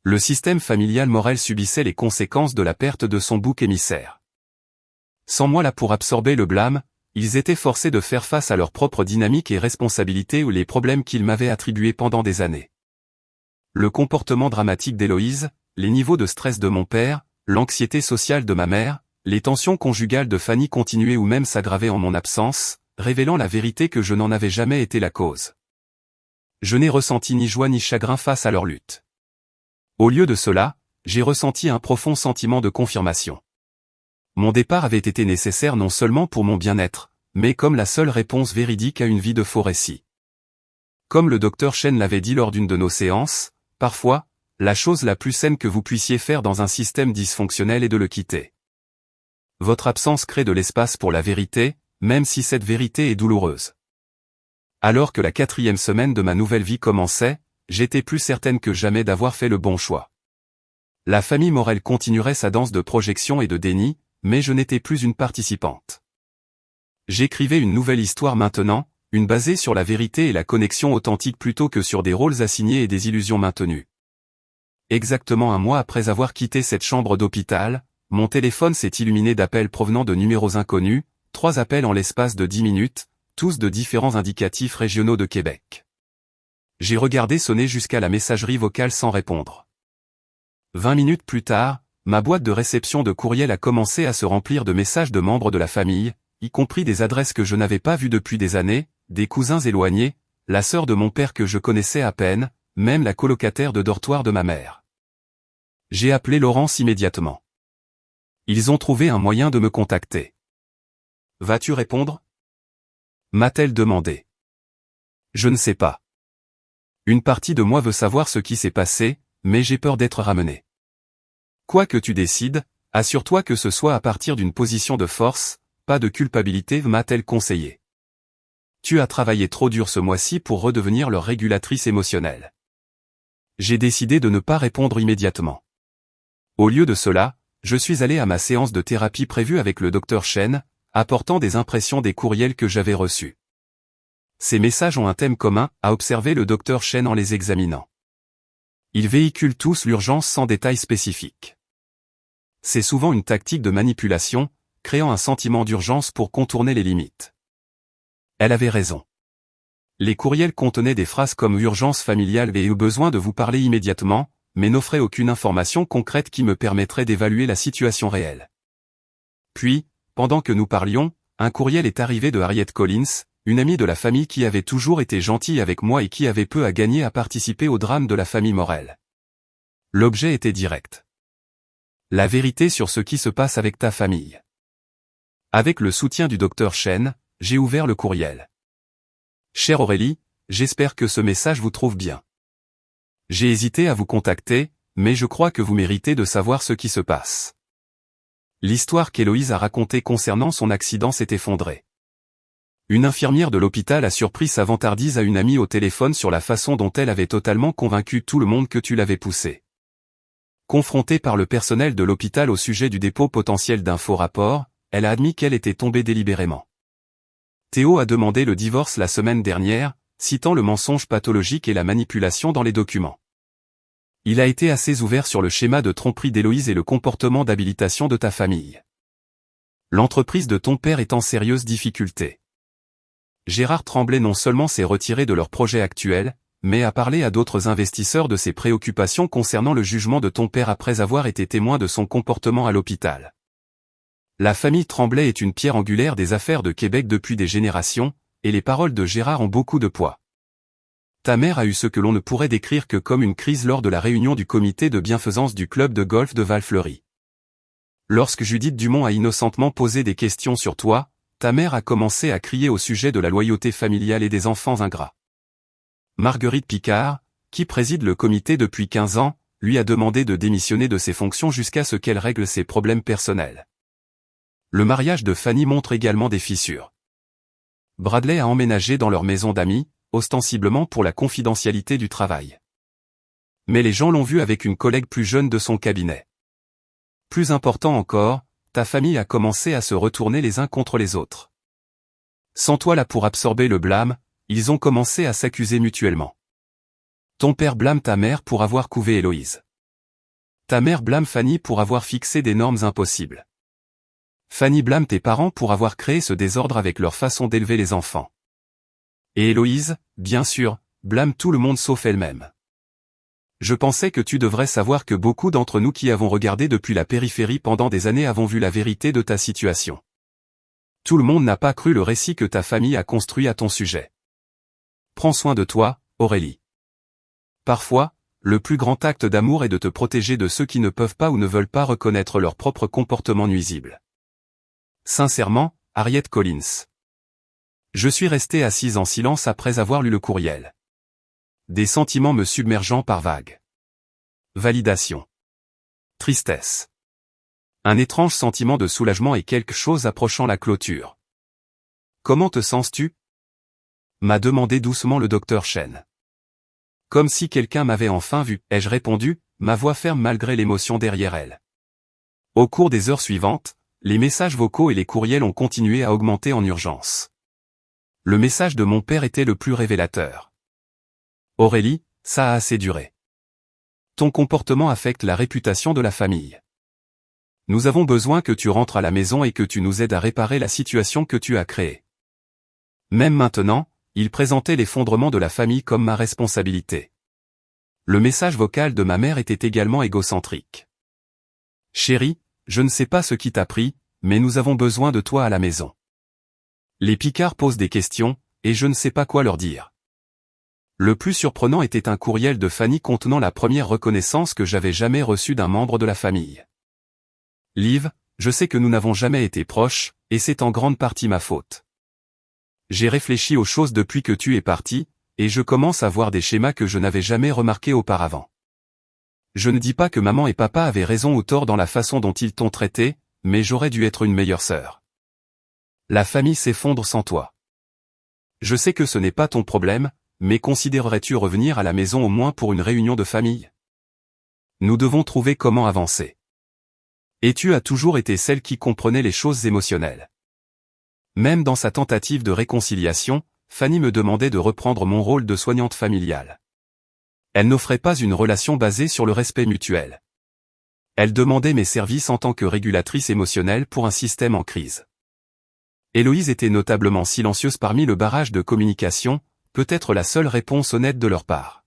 Le système familial Morel subissait les conséquences de la perte de son bouc émissaire. Sans moi là pour absorber le blâme, ils étaient forcés de faire face à leur propre dynamique et responsabilité ou les problèmes qu'ils m'avaient attribués pendant des années. Le comportement dramatique d'Héloïse, les niveaux de stress de mon père, l'anxiété sociale de ma mère, les tensions conjugales de Fanny continuaient ou même s'aggravaient en mon absence, révélant la vérité que je n'en avais jamais été la cause. Je n'ai ressenti ni joie ni chagrin face à leur lutte. Au lieu de cela, j'ai ressenti un profond sentiment de confirmation. Mon départ avait été nécessaire non seulement pour mon bien-être, mais comme la seule réponse véridique à une vie de faux récit. Comme le docteur Chen l'avait dit lors d'une de nos séances, parfois, la chose la plus saine que vous puissiez faire dans un système dysfonctionnel est de le quitter. Votre absence crée de l'espace pour la vérité, même si cette vérité est douloureuse. Alors que la 4e semaine de ma nouvelle vie commençait, j'étais plus certaine que jamais d'avoir fait le bon choix. La famille Morel continuerait sa danse de projection et de déni, mais je n'étais plus une participante. J'écrivais une nouvelle histoire maintenant, une basée sur la vérité et la connexion authentique plutôt que sur des rôles assignés et des illusions maintenues. Exactement un mois après avoir quitté cette chambre d'hôpital, mon téléphone s'est illuminé d'appels provenant de numéros inconnus, 3 appels en l'espace de 10 minutes, tous de différents indicatifs régionaux de Québec. J'ai regardé sonner jusqu'à la messagerie vocale sans répondre. 20 minutes plus tard, ma boîte de réception de courriel a commencé à se remplir de messages de membres de la famille, y compris des adresses que je n'avais pas vues depuis des années, des cousins éloignés, la sœur de mon père que je connaissais à peine, même la colocataire de dortoir de ma mère. J'ai appelé Laurence immédiatement. Ils ont trouvé un moyen de me contacter. Vas-tu répondre ? M'a-t-elle demandé. Je ne sais pas. Une partie de moi veut savoir ce qui s'est passé, mais j'ai peur d'être ramené. Quoi que tu décides, assure-toi que ce soit à partir d'une position de force, pas de culpabilité, m'a-t-elle conseillé. Tu as travaillé trop dur ce mois-ci pour redevenir leur régulatrice émotionnelle. J'ai décidé de ne pas répondre immédiatement. Au lieu de cela, je suis allé à ma séance de thérapie prévue avec le docteur Chen, apportant des impressions des courriels que j'avais reçus. Ces messages ont un thème commun, a observé le docteur Chen en les examinant. Ils véhiculent tous l'urgence sans détails spécifiques. C'est souvent une tactique de manipulation, créant un sentiment d'urgence pour contourner les limites. Elle avait raison. Les courriels contenaient des phrases comme « urgence familiale » et « besoin de vous parler immédiatement », mais n'offraient aucune information concrète qui me permettrait d'évaluer la situation réelle. Puis, pendant que nous parlions, un courriel est arrivé de Harriet Collins, une amie de la famille qui avait toujours été gentille avec moi et qui avait peu à gagner à participer au drame de la famille Morel. L'objet était direct. La vérité sur ce qui se passe avec ta famille. Avec le soutien du docteur Chen, j'ai ouvert le courriel. Chère Aurélie, j'espère que ce message vous trouve bien. J'ai hésité à vous contacter, mais je crois que vous méritez de savoir ce qui se passe. L'histoire qu'Héloïse a racontée concernant son accident s'est effondrée. Une infirmière de l'hôpital a surpris sa vantardise à une amie au téléphone sur la façon dont elle avait totalement convaincu tout le monde que tu l'avais poussée. Confrontée par le personnel de l'hôpital au sujet du dépôt potentiel d'un faux rapport, elle a admis qu'elle était tombée délibérément. Théo a demandé le divorce la semaine dernière, citant le mensonge pathologique et la manipulation dans les documents. Il a été assez ouvert sur le schéma de tromperie d'Héloïse et le comportement d'habilitation de ta famille. L'entreprise de ton père est en sérieuse difficulté. Gérard Tremblay non seulement s'est retiré de leur projet actuel, mais a parlé à d'autres investisseurs de ses préoccupations concernant le jugement de ton père après avoir été témoin de son comportement à l'hôpital. La famille Tremblay est une pierre angulaire des affaires de Québec depuis des générations, et les paroles de Gérard ont beaucoup de poids. Ta mère a eu ce que l'on ne pourrait décrire que comme une crise lors de la réunion du comité de bienfaisance du club de golf de Val-Fleury. Lorsque Judith Dumont a innocentement posé des questions sur toi, ta mère a commencé à crier au sujet de la loyauté familiale et des enfants ingrats. Marguerite Picard, qui préside le comité depuis 15 ans, lui a demandé de démissionner de ses fonctions jusqu'à ce qu'elle règle ses problèmes personnels. Le mariage de Fanny montre également des fissures. Bradley a emménagé dans leur maison d'amis, ostensiblement pour la confidentialité du travail. Mais les gens l'ont vu avec une collègue plus jeune de son cabinet. Plus important encore, ta famille a commencé à se retourner les uns contre les autres. Sans toi là pour absorber le blâme, ils ont commencé à s'accuser mutuellement. Ton père blâme ta mère pour avoir couvé Héloïse. Ta mère blâme Fanny pour avoir fixé des normes impossibles. Fanny blâme tes parents pour avoir créé ce désordre avec leur façon d'élever les enfants. Et Héloïse, bien sûr, blâme tout le monde sauf elle-même. Je pensais que tu devrais savoir que beaucoup d'entre nous qui avons regardé depuis la périphérie pendant des années avons vu la vérité de ta situation. Tout le monde n'a pas cru le récit que ta famille a construit à ton sujet. Prends soin de toi, Aurélie. Parfois, le plus grand acte d'amour est de te protéger de ceux qui ne peuvent pas ou ne veulent pas reconnaître leur propre comportement nuisible. Sincèrement, Harriet Collins. Je suis restée assise en silence après avoir lu le courriel. Des sentiments me submergeant par vagues. Validation. Tristesse. Un étrange sentiment de soulagement et quelque chose approchant la clôture. Comment te sens-tu ? M'a demandé doucement le docteur Chen. Comme si quelqu'un m'avait enfin vu, ai-je répondu, ma voix ferme malgré l'émotion derrière elle. Au cours des heures suivantes, les messages vocaux et les courriels ont continué à augmenter en urgence. Le message de mon père était le plus révélateur. Aurélie, ça a assez duré. Ton comportement affecte la réputation de la famille. Nous avons besoin que tu rentres à la maison et que tu nous aides à réparer la situation que tu as créée. Même maintenant, il présentait l'effondrement de la famille comme ma responsabilité. Le message vocal de ma mère était également égocentrique. Chérie, je ne sais pas ce qui t'a pris, mais nous avons besoin de toi à la maison. Les Picard posent des questions, et je ne sais pas quoi leur dire. Le plus surprenant était un courriel de Fanny contenant la première reconnaissance que j'avais jamais reçue d'un membre de la famille. Liv, je sais que nous n'avons jamais été proches, et c'est en grande partie ma faute. J'ai réfléchi aux choses depuis que tu es parti, et je commence à voir des schémas que je n'avais jamais remarqués auparavant. Je ne dis pas que maman et papa avaient raison ou tort dans la façon dont ils t'ont traité, mais j'aurais dû être une meilleure sœur. La famille s'effondre sans toi. Je sais que ce n'est pas ton problème, mais considérerais-tu revenir à la maison au moins pour une réunion de famille ? Nous devons trouver comment avancer. Et tu as toujours été celle qui comprenait les choses émotionnelles. Même dans sa tentative de réconciliation, Fanny me demandait de reprendre mon rôle de soignante familiale. Elle n'offrait pas une relation basée sur le respect mutuel. Elle demandait mes services en tant que régulatrice émotionnelle pour un système en crise. Héloïse était notablement silencieuse parmi le barrage de communication, peut-être la seule réponse honnête de leur part.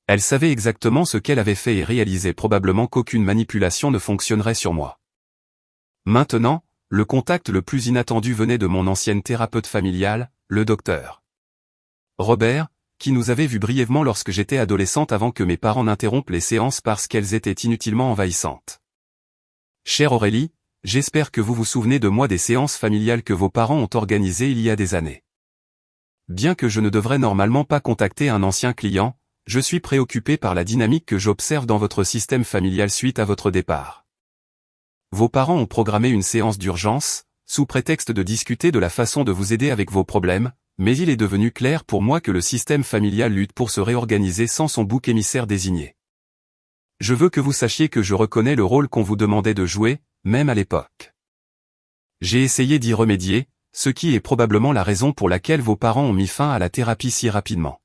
Elle savait exactement ce qu'elle avait fait et réalisait probablement qu'aucune manipulation ne fonctionnerait sur moi. Maintenant, le contact le plus inattendu venait de mon ancienne thérapeute familiale, le docteur Robert, qui nous avait vus brièvement lorsque j'étais adolescente avant que mes parents n'interrompent les séances parce qu'elles étaient inutilement envahissantes. Chère Aurélie, j'espère que vous vous souvenez de moi des séances familiales que vos parents ont organisées il y a des années. Bien que je ne devrais normalement pas contacter un ancien client, je suis préoccupé par la dynamique que j'observe dans votre système familial suite à votre départ. Vos parents ont programmé une séance d'urgence, sous prétexte de discuter de la façon de vous aider avec vos problèmes, mais il est devenu clair pour moi que le système familial lutte pour se réorganiser sans son bouc émissaire désigné. Je veux que vous sachiez que je reconnais le rôle qu'on vous demandait de jouer, même à l'époque. J'ai essayé d'y remédier, ce qui est probablement la raison pour laquelle vos parents ont mis fin à la thérapie si rapidement.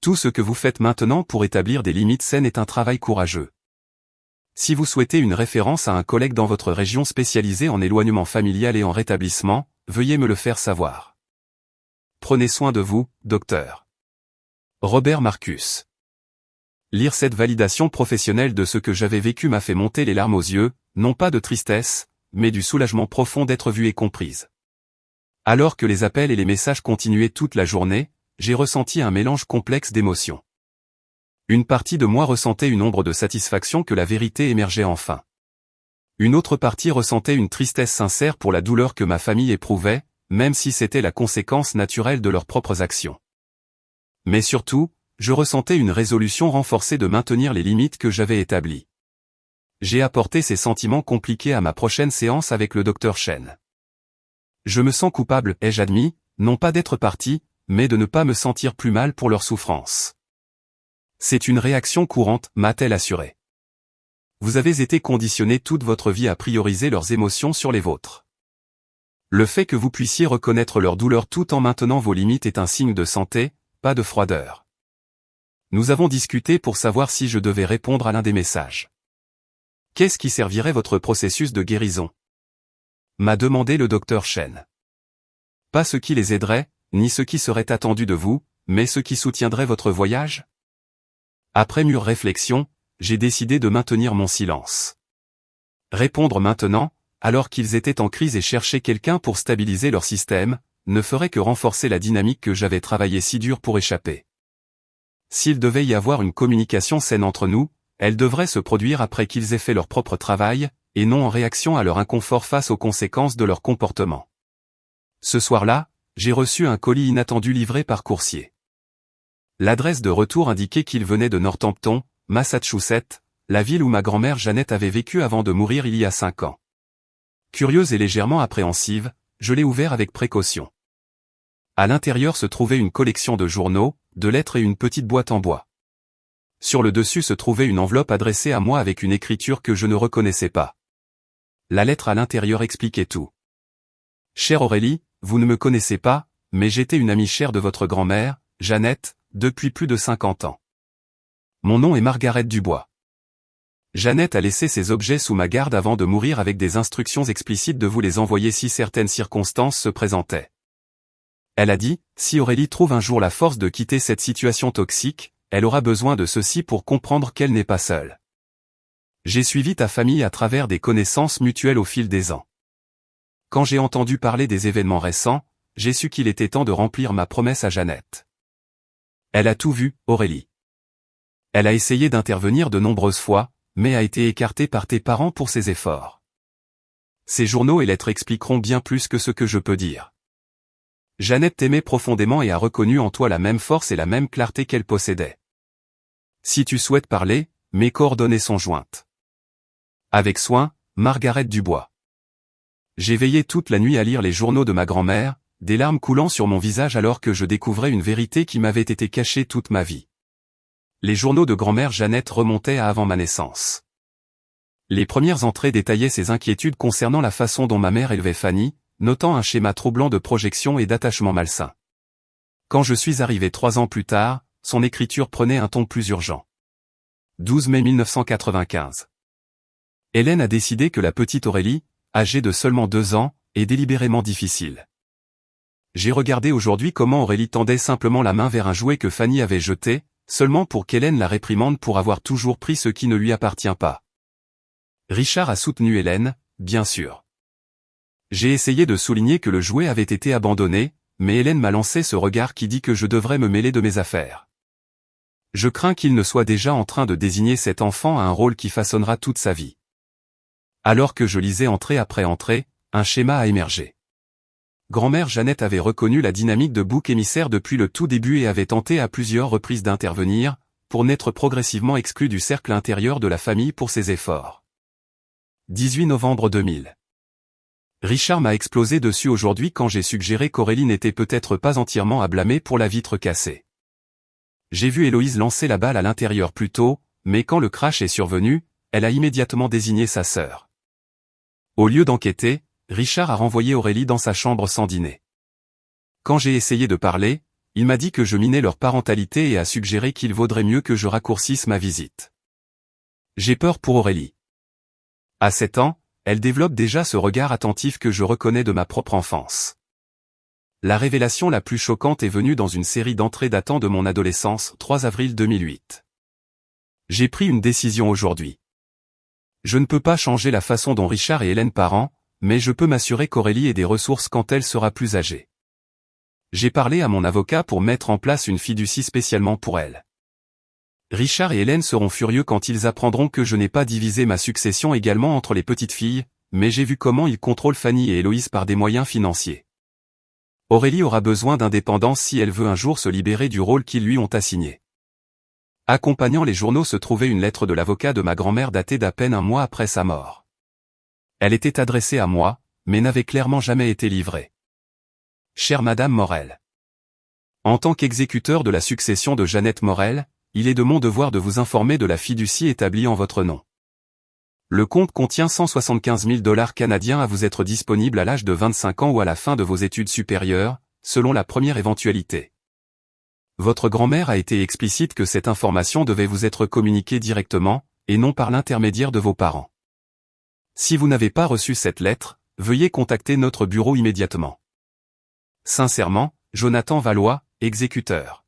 Tout ce que vous faites maintenant pour établir des limites saines est un travail courageux. Si vous souhaitez une référence à un collègue dans votre région spécialisée en éloignement familial et en rétablissement, veuillez me le faire savoir. Prenez soin de vous, docteur. Robert Marcus. Lire cette validation professionnelle de ce que j'avais vécu m'a fait monter les larmes aux yeux, non pas de tristesse, mais du soulagement profond d'être vue et comprise. Alors que les appels et les messages continuaient toute la journée, j'ai ressenti un mélange complexe d'émotions. Une partie de moi ressentait une ombre de satisfaction que la vérité émergeait enfin. Une autre partie ressentait une tristesse sincère pour la douleur que ma famille éprouvait, même si c'était la conséquence naturelle de leurs propres actions. Mais surtout, je ressentais une résolution renforcée de maintenir les limites que j'avais établies. J'ai apporté ces sentiments compliqués à ma prochaine séance avec le docteur Chen. Je me sens coupable, ai-je admis, non pas d'être parti, mais de ne pas me sentir plus mal pour leur souffrance. C'est une réaction courante, m'a-t-elle assuré. Vous avez été conditionné toute votre vie à prioriser leurs émotions sur les vôtres. Le fait que vous puissiez reconnaître leur douleur tout en maintenant vos limites est un signe de santé, pas de froideur. Nous avons discuté pour savoir si je devais répondre à l'un des messages. Qu'est-ce qui servirait votre processus de guérison? M'a demandé le docteur Chen. Pas ce qui les aiderait, ni ce qui serait attendu de vous, mais ce qui soutiendrait votre voyage? Après mûre réflexion, j'ai décidé de maintenir mon silence. Répondre maintenant, alors qu'ils étaient en crise et cherchaient quelqu'un pour stabiliser leur système, ne ferait que renforcer la dynamique que j'avais travaillé si dur pour échapper. S'il devait y avoir une communication saine entre nous, elle devrait se produire après qu'ils aient fait leur propre travail, et non en réaction à leur inconfort face aux conséquences de leur comportement. Ce soir-là, j'ai reçu un colis inattendu livré par coursier. L'adresse de retour indiquait qu'il venait de Northampton, Massachusetts, la ville où ma grand-mère Jeannette avait vécu avant de mourir il y a 5 ans. Curieuse et légèrement appréhensive, je l'ai ouvert avec précaution. À l'intérieur se trouvait une collection de journaux, de lettres et une petite boîte en bois. Sur le dessus se trouvait une enveloppe adressée à moi avec une écriture que je ne reconnaissais pas. La lettre à l'intérieur expliquait tout. Chère Aurélie, vous ne me connaissez pas, mais j'étais une amie chère de votre grand-mère, Jeannette, depuis plus de 50 ans. Mon nom est Margaret Dubois. Jeannette a laissé ces objets sous ma garde avant de mourir avec des instructions explicites de vous les envoyer si certaines circonstances se présentaient. Elle a dit, si Aurélie trouve un jour la force de quitter cette situation toxique, elle aura besoin de ceci pour comprendre qu'elle n'est pas seule. J'ai suivi ta famille à travers des connaissances mutuelles au fil des ans. Quand j'ai entendu parler des événements récents, j'ai su qu'il était temps de remplir ma promesse à Jeannette. Elle a tout vu, Aurélie. Elle a essayé d'intervenir de nombreuses fois, mais a été écartée par tes parents pour ses efforts. Ces journaux et lettres expliqueront bien plus que ce que je peux dire. Jeannette t'aimait profondément et a reconnu en toi la même force et la même clarté qu'elle possédait. Si tu souhaites parler, mes coordonnées sont jointes. Avec soin, Margaret Dubois. J'ai veillé toute la nuit à lire les journaux de ma grand-mère, des larmes coulant sur mon visage alors que je découvrais une vérité qui m'avait été cachée toute ma vie. Les journaux de grand-mère Jeannette remontaient à avant ma naissance. Les premières entrées détaillaient ses inquiétudes concernant la façon dont ma mère élevait Fanny, notant un schéma troublant de projection et d'attachement malsain. Quand je suis arrivé 3 ans plus tard, son écriture prenait un ton plus urgent. 12 mai 1995. Hélène a décidé que la petite Aurélie, âgée de seulement 2 ans, est délibérément difficile. J'ai regardé aujourd'hui comment Aurélie tendait simplement la main vers un jouet que Fanny avait jeté, seulement pour qu'Hélène la réprimande pour avoir toujours pris ce qui ne lui appartient pas. Richard a soutenu Hélène, bien sûr. J'ai essayé de souligner que le jouet avait été abandonné, mais Hélène m'a lancé ce regard qui dit que je devrais me mêler de mes affaires. Je crains qu'il ne soit déjà en train de désigner cet enfant à un rôle qui façonnera toute sa vie. Alors que je lisais entrée après entrée, un schéma a émergé. Grand-mère Jeannette avait reconnu la dynamique de bouc émissaire depuis le tout début et avait tenté à plusieurs reprises d'intervenir, pour n'être progressivement exclue du cercle intérieur de la famille pour ses efforts. 18 novembre 2000. Richard m'a explosé dessus aujourd'hui quand j'ai suggéré qu'Aurélie n'était peut-être pas entièrement à blâmer pour la vitre cassée. J'ai vu Héloïse lancer la balle à l'intérieur plus tôt, mais quand le crash est survenu, elle a immédiatement désigné sa sœur. Au lieu d'enquêter, Richard a renvoyé Aurélie dans sa chambre sans dîner. Quand j'ai essayé de parler, il m'a dit que je minais leur parentalité et a suggéré qu'il vaudrait mieux que je raccourcisse ma visite. J'ai peur pour Aurélie. À 7 ans, elle développe déjà ce regard attentif que je reconnais de ma propre enfance. La révélation la plus choquante est venue dans une série d'entrées datant de mon adolescence, 3 avril 2008. J'ai pris une décision aujourd'hui. Je ne peux pas changer la façon dont Richard et Hélène parent, mais je peux m'assurer qu'Aurélie ait des ressources quand elle sera plus âgée. J'ai parlé à mon avocat pour mettre en place une fiducie spécialement pour elle. Richard et Hélène seront furieux quand ils apprendront que je n'ai pas divisé ma succession également entre les petites filles, mais j'ai vu comment ils contrôlent Fanny et Héloïse par des moyens financiers. Aurélie aura besoin d'indépendance si elle veut un jour se libérer du rôle qu'ils lui ont assigné. Accompagnant les journaux se trouvait une lettre de l'avocat de ma grand-mère datée d'à peine un mois après sa mort. Elle était adressée à moi, mais n'avait clairement jamais été livrée. Chère Madame Morel. En tant qu'exécuteur de la succession de Jeannette Morel, il est de mon devoir de vous informer de la fiducie établie en votre nom. Le compte contient 175 000 $ canadiens à vous être disponible à l'âge de 25 ans ou à la fin de vos études supérieures, selon la première éventualité. Votre grand-mère a été explicite que cette information devait vous être communiquée directement, et non par l'intermédiaire de vos parents. Si vous n'avez pas reçu cette lettre, veuillez contacter notre bureau immédiatement. Sincèrement, Jonathan Valois, exécuteur.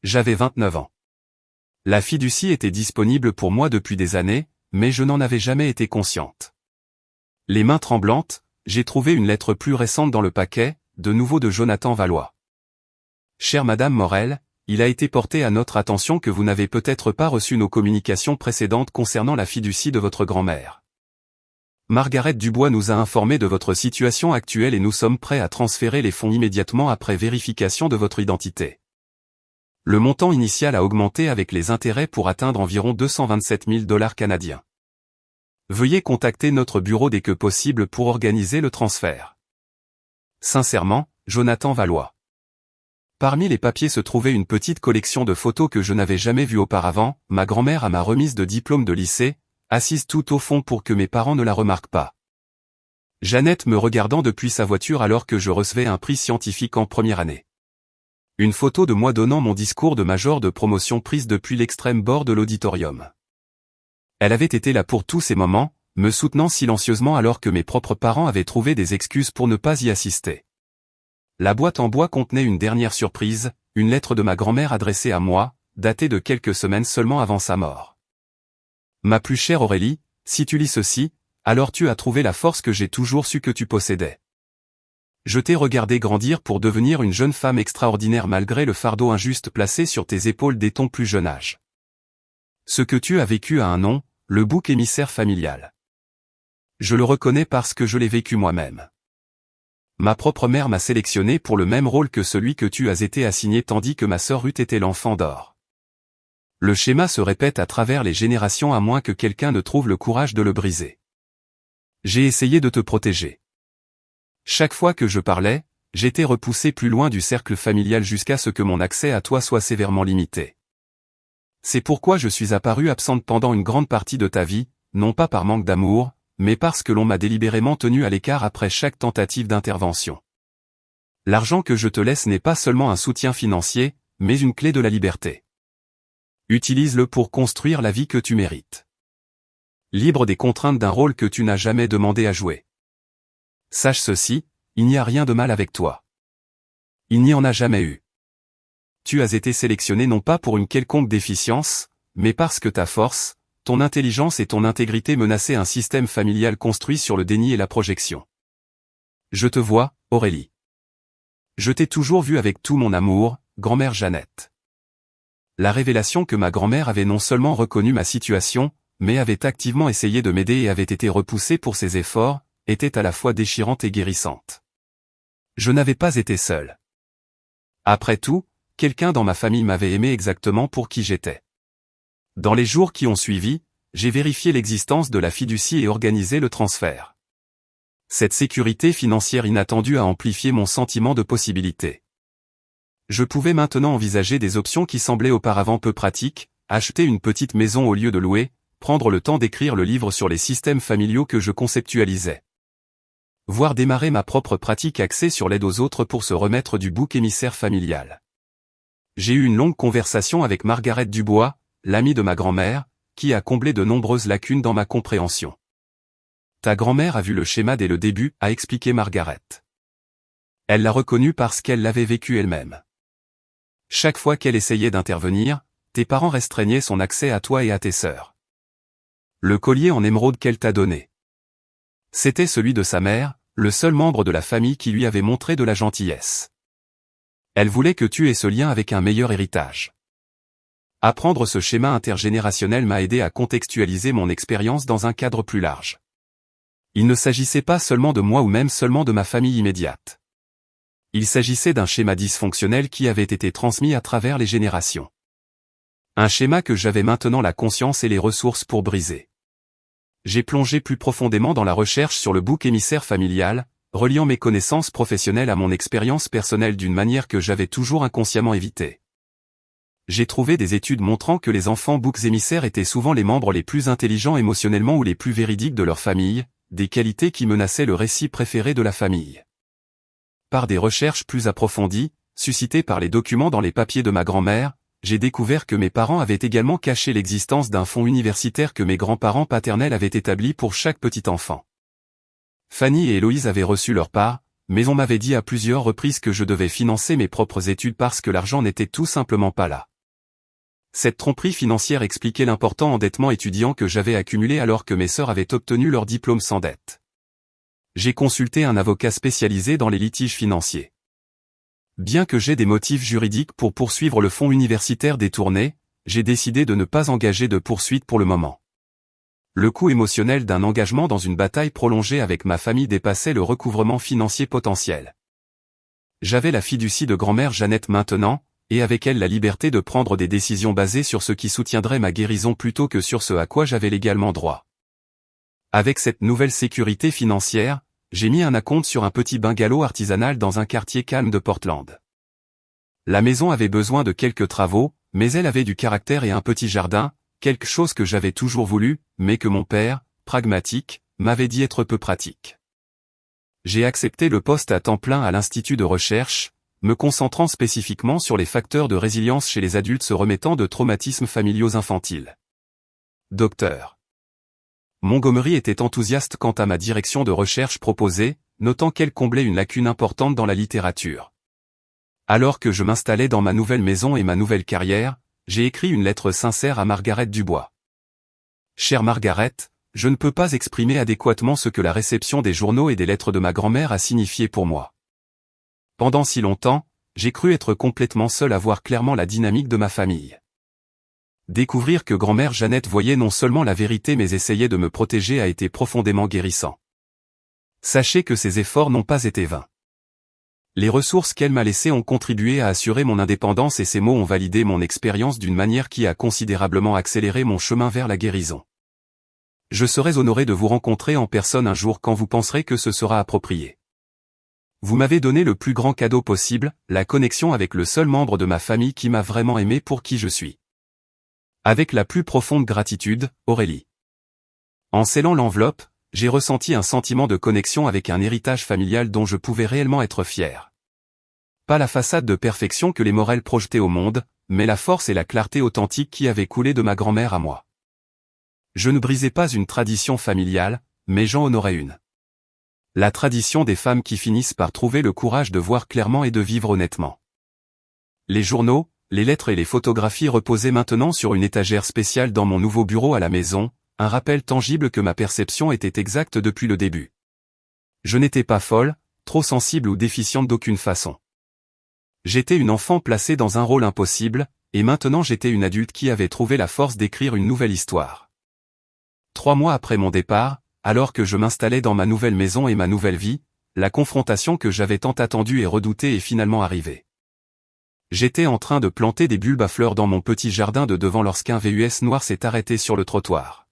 J'avais 29 ans. La fiducie était disponible pour moi depuis des années, mais je n'en avais jamais été consciente. Les mains tremblantes, j'ai trouvé une lettre plus récente dans le paquet, de nouveau de Jonathan Valois. Chère Madame Morel, il a été porté à notre attention que vous n'avez peut-être pas reçu nos communications précédentes concernant la fiducie de votre grand-mère. Margaret Dubois nous a informé de votre situation actuelle et nous sommes prêts à transférer les fonds immédiatement après vérification de votre identité. Le montant initial a augmenté avec les intérêts pour atteindre environ 227 000 $ canadiens. Veuillez contacter notre bureau dès que possible pour organiser le transfert. Sincèrement, Jonathan Valois. Parmi les papiers se trouvait une petite collection de photos que je n'avais jamais vues auparavant, ma grand-mère à ma remise de diplôme de lycée, assise tout au fond pour que mes parents ne la remarquent pas. Jeannette me regardant depuis sa voiture alors que je recevais un prix scientifique en première année. Une photo de moi donnant mon discours de major de promotion prise depuis l'extrême bord de l'auditorium. Elle avait été là pour tous ces moments, me soutenant silencieusement alors que mes propres parents avaient trouvé des excuses pour ne pas y assister. La boîte en bois contenait une dernière surprise, une lettre de ma grand-mère adressée à moi, datée de quelques semaines seulement avant sa mort. Ma plus chère Aurélie, si tu lis ceci, alors tu as trouvé la force que j'ai toujours su que tu possédais. Je t'ai regardé grandir pour devenir une jeune femme extraordinaire malgré le fardeau injuste placé sur tes épaules dès ton plus jeune âge. Ce que tu as vécu a un nom, le bouc émissaire familial. Je le reconnais parce que je l'ai vécu moi-même. Ma propre mère m'a sélectionné pour le même rôle que celui que tu as été assigné tandis que ma sœur eût été l'enfant d'or. Le schéma se répète à travers les générations à moins que quelqu'un ne trouve le courage de le briser. J'ai essayé de te protéger. Chaque fois que je parlais, j'étais repoussé plus loin du cercle familial jusqu'à ce que mon accès à toi soit sévèrement limité. C'est pourquoi je suis apparue absente pendant une grande partie de ta vie, non pas par manque d'amour, mais parce que l'on m'a délibérément tenu à l'écart après chaque tentative d'intervention. L'argent que je te laisse n'est pas seulement un soutien financier, mais une clé de la liberté. Utilise-le pour construire la vie que tu mérites. Libre des contraintes d'un rôle que tu n'as jamais demandé à jouer. Sache ceci, il n'y a rien de mal avec toi. Il n'y en a jamais eu. Tu as été sélectionné non pas pour une quelconque déficience, mais parce que ta force, ton intelligence et ton intégrité menaçaient un système familial construit sur le déni et la projection. Je te vois, Aurélie. Je t'ai toujours vue avec tout mon amour, grand-mère Jeannette. La révélation que ma grand-mère avait non seulement reconnu ma situation, mais avait activement essayé de m'aider et avait été repoussée pour ses efforts, était à la fois déchirante et guérissante. Je n'avais pas été seul. Après tout, quelqu'un dans ma famille m'avait aimé exactement pour qui j'étais. Dans les jours qui ont suivi, j'ai vérifié l'existence de la fiducie et organisé le transfert. Cette sécurité financière inattendue a amplifié mon sentiment de possibilité. Je pouvais maintenant envisager des options qui semblaient auparavant peu pratiques, acheter une petite maison au lieu de louer, prendre le temps d'écrire le livre sur les systèmes familiaux que je conceptualisais. Voire démarrer ma propre pratique axée sur l'aide aux autres pour se remettre du bouc émissaire familial. J'ai eu une longue conversation avec Margaret Dubois, l'amie de ma grand-mère, qui a comblé de nombreuses lacunes dans ma compréhension. Ta grand-mère a vu le schéma dès le début, a expliqué Margaret. Elle l'a reconnu parce qu'elle l'avait vécu elle-même. Chaque fois qu'elle essayait d'intervenir, tes parents restreignaient son accès à toi et à tes sœurs. Le collier en émeraude qu'elle t'a donné. C'était celui de sa mère, le seul membre de la famille qui lui avait montré de la gentillesse. Elle voulait que tu aies ce lien avec un meilleur héritage. Apprendre ce schéma intergénérationnel m'a aidé à contextualiser mon expérience dans un cadre plus large. Il ne s'agissait pas seulement de moi ou même seulement de ma famille immédiate. Il s'agissait d'un schéma dysfonctionnel qui avait été transmis à travers les générations. Un schéma que j'avais maintenant la conscience et les ressources pour briser. J'ai plongé plus profondément dans la recherche sur le bouc émissaire familial, reliant mes connaissances professionnelles à mon expérience personnelle d'une manière que j'avais toujours inconsciemment évitée. J'ai trouvé des études montrant que les enfants boucs émissaires étaient souvent les membres les plus intelligents émotionnellement ou les plus véridiques de leur famille, des qualités qui menaçaient le récit préféré de la famille. Par des recherches plus approfondies, suscitées par les documents dans les papiers de ma grand-mère, j'ai découvert que mes parents avaient également caché l'existence d'un fonds universitaire que mes grands-parents paternels avaient établi pour chaque petit enfant. Fanny et Héloïse avaient reçu leur part, mais on m'avait dit à plusieurs reprises que je devais financer mes propres études parce que l'argent n'était tout simplement pas là. Cette tromperie financière expliquait l'important endettement étudiant que j'avais accumulé alors que mes sœurs avaient obtenu leur diplôme sans dette. J'ai consulté un avocat spécialisé dans les litiges financiers. Bien que j'aie des motifs juridiques pour poursuivre le fonds universitaire détourné, j'ai décidé de ne pas engager de poursuite pour le moment. Le coût émotionnel d'un engagement dans une bataille prolongée avec ma famille dépassait le recouvrement financier potentiel. J'avais la fiducie de grand-mère Jeannette maintenant, et avec elle la liberté de prendre des décisions basées sur ce qui soutiendrait ma guérison plutôt que sur ce à quoi j'avais légalement droit. Avec cette nouvelle sécurité financière, j'ai mis un acompte sur un petit bungalow artisanal dans un quartier calme de Portland. La maison avait besoin de quelques travaux, mais elle avait du caractère et un petit jardin, quelque chose que j'avais toujours voulu, mais que mon père, pragmatique, m'avait dit être peu pratique. J'ai accepté le poste à temps plein à l'Institut de recherche, me concentrant spécifiquement sur les facteurs de résilience chez les adultes se remettant de traumatismes familiaux infantiles. Docteur Montgomery était enthousiaste quant à ma direction de recherche proposée, notant qu'elle comblait une lacune importante dans la littérature. Alors que je m'installais dans ma nouvelle maison et ma nouvelle carrière, j'ai écrit une lettre sincère à Margaret Dubois. Chère Margaret, je ne peux pas exprimer adéquatement ce que la réception des journaux et des lettres de ma grand-mère a signifié pour moi. Pendant si longtemps, j'ai cru être complètement seul à voir clairement la dynamique de ma famille. Découvrir que grand-mère Jeannette voyait non seulement la vérité mais essayait de me protéger a été profondément guérissant. Sachez que ces efforts n'ont pas été vains. Les ressources qu'elle m'a laissées ont contribué à assurer mon indépendance et ces mots ont validé mon expérience d'une manière qui a considérablement accéléré mon chemin vers la guérison. Je serais honoré de vous rencontrer en personne un jour quand vous penserez que ce sera approprié. Vous m'avez donné le plus grand cadeau possible, la connexion avec le seul membre de ma famille qui m'a vraiment aimé pour qui je suis. Avec la plus profonde gratitude, Aurélie. En scellant l'enveloppe, j'ai ressenti un sentiment de connexion avec un héritage familial dont je pouvais réellement être fier. Pas la façade de perfection que les Morel projetaient au monde, mais la force et la clarté authentique qui avaient coulé de ma grand-mère à moi. Je ne brisais pas une tradition familiale, mais j'en honorais une. La tradition des femmes qui finissent par trouver le courage de voir clairement et de vivre honnêtement. Les journaux, les lettres et les photographies reposaient maintenant sur une étagère spéciale dans mon nouveau bureau à la maison, un rappel tangible que ma perception était exacte depuis le début. Je n'étais pas folle, trop sensible ou déficiente d'aucune façon. J'étais une enfant placée dans un rôle impossible, et maintenant j'étais une adulte qui avait trouvé la force d'écrire une nouvelle histoire. 3 mois après mon départ, alors que je m'installais dans ma nouvelle maison et ma nouvelle vie, la confrontation que j'avais tant attendue et redoutée est finalement arrivée. J'étais en train de planter des bulbes à fleurs dans mon petit jardin de devant lorsqu'un VUS noir s'est arrêté sur le trottoir.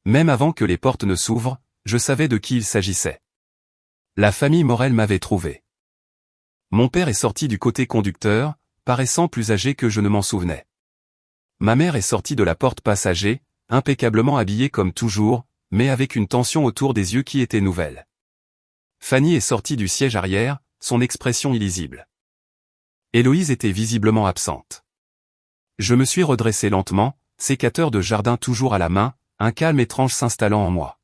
Même avant que les portes ne s'ouvrent, je savais de qui il s'agissait. La famille Morel m'avait trouvé. Mon père est sorti du côté conducteur, paraissant plus âgé que je ne m'en souvenais. Ma mère est sortie de la porte passager, impeccablement habillée comme toujours, mais avec une tension autour des yeux qui était nouvelle. Fanny est sortie du siège arrière, son expression illisible. Héloïse était visiblement absente. Je me suis redressé lentement, sécateur de jardin toujours à la main, un calme étrange s'installant en moi.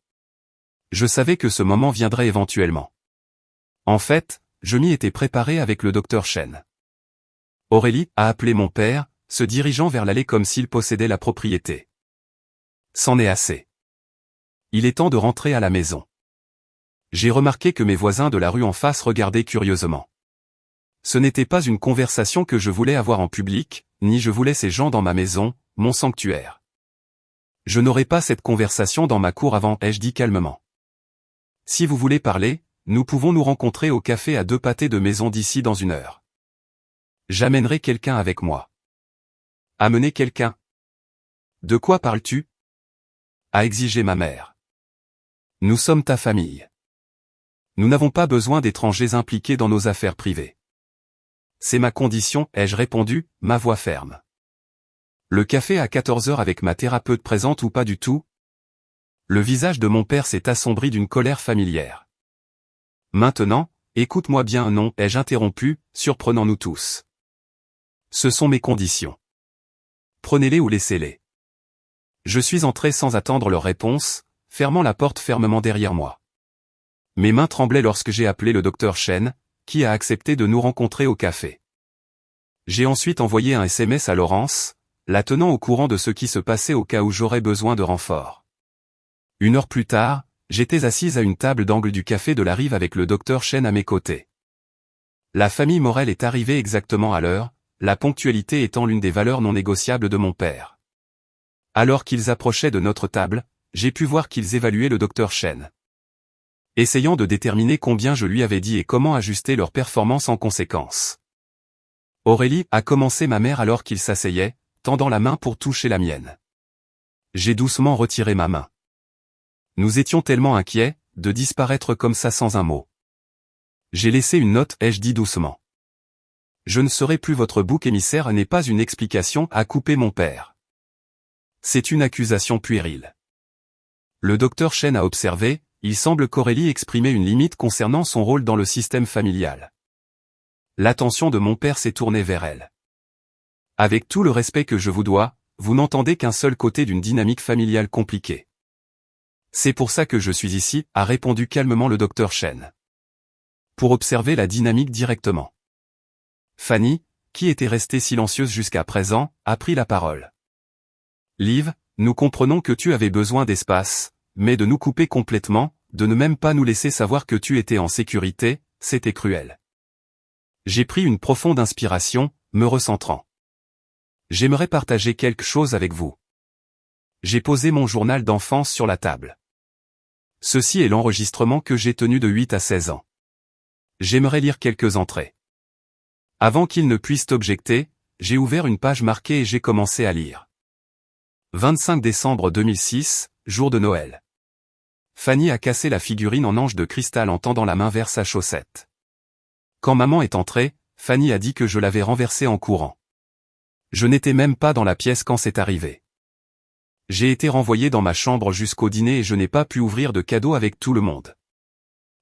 Je savais que ce moment viendrait éventuellement. En fait, je m'y étais préparé avec le docteur Chen. Aurélie a appelé mon père, se dirigeant vers l'allée comme s'il possédait la propriété. C'en est assez. Il est temps de rentrer à la maison. J'ai remarqué que mes voisins de la rue en face regardaient curieusement. Ce n'était pas une conversation que je voulais avoir en public, ni je voulais ces gens dans ma maison, mon sanctuaire. Je n'aurai pas cette conversation dans ma cour avant, ai-je dit calmement. Si vous voulez parler, nous pouvons nous rencontrer au café à 2 pâtés de maison d'ici dans 1 heure. J'amènerai quelqu'un avec moi. Amener quelqu'un? De quoi parles-tu? A exigé ma mère. Nous sommes ta famille. Nous n'avons pas besoin d'étrangers impliqués dans nos affaires privées. C'est ma condition, ai-je répondu, ma voix ferme. Le café à 14 heures avec ma thérapeute présente ou pas du tout? Le visage de mon père s'est assombri d'une colère familière. Maintenant, écoute-moi bien, non, ai-je interrompu, surprenant nous tous. Ce sont mes conditions. Prenez-les ou laissez-les. Je suis entré sans attendre leur réponse, fermant la porte fermement derrière moi. Mes mains tremblaient lorsque j'ai appelé le docteur Chen, qui a accepté de nous rencontrer au café. J'ai ensuite envoyé un SMS à Laurence, la tenant au courant de ce qui se passait au cas où j'aurais besoin de renfort. 1 heure plus tard, j'étais assise à une table d'angle du café de la Rive avec le docteur Chen à mes côtés. La famille Morel est arrivée exactement à l'heure, la ponctualité étant l'une des valeurs non négociables de mon père. Alors qu'ils approchaient de notre table, j'ai pu voir qu'ils évaluaient le docteur Chen. Essayant de déterminer combien je lui avais dit et comment ajuster leur performance en conséquence. Aurélie a commencé ma mère alors qu'il s'asseyait, tendant la main pour toucher la mienne. J'ai doucement retiré ma main. Nous étions tellement inquiets, de disparaître comme ça sans un mot. J'ai laissé une note, ai-je dit doucement. Je ne serai plus votre bouc émissaire n'est pas une explication, a coupé mon père. C'est une accusation puérile. Le docteur Chen a observé, il semble qu'Aurélie exprimait une limite concernant son rôle dans le système familial. L'attention de mon père s'est tournée vers elle. Avec tout le respect que je vous dois, vous n'entendez qu'un seul côté d'une dynamique familiale compliquée. C'est pour ça que je suis ici, a répondu calmement le docteur Chen. Pour observer la dynamique directement. Fanny, qui était restée silencieuse jusqu'à présent, a pris la parole. Liv, nous comprenons que tu avais besoin d'espace, mais de nous couper complètement, de ne même pas nous laisser savoir que tu étais en sécurité, c'était cruel. J'ai pris une profonde inspiration, me recentrant. J'aimerais partager quelque chose avec vous. J'ai posé mon journal d'enfance sur la table. Ceci est l'enregistrement que j'ai tenu de 8 à 16 ans. J'aimerais lire quelques entrées. Avant qu'ils ne puissent objecter, j'ai ouvert une page marquée et j'ai commencé à lire. 25 décembre 2006, jour de Noël. Fanny a cassé la figurine en ange de cristal en tendant la main vers sa chaussette. Quand maman est entrée, Fanny a dit que je l'avais renversée en courant. Je n'étais même pas dans la pièce quand c'est arrivé. J'ai été renvoyé dans ma chambre jusqu'au dîner et je n'ai pas pu ouvrir de cadeaux avec tout le monde.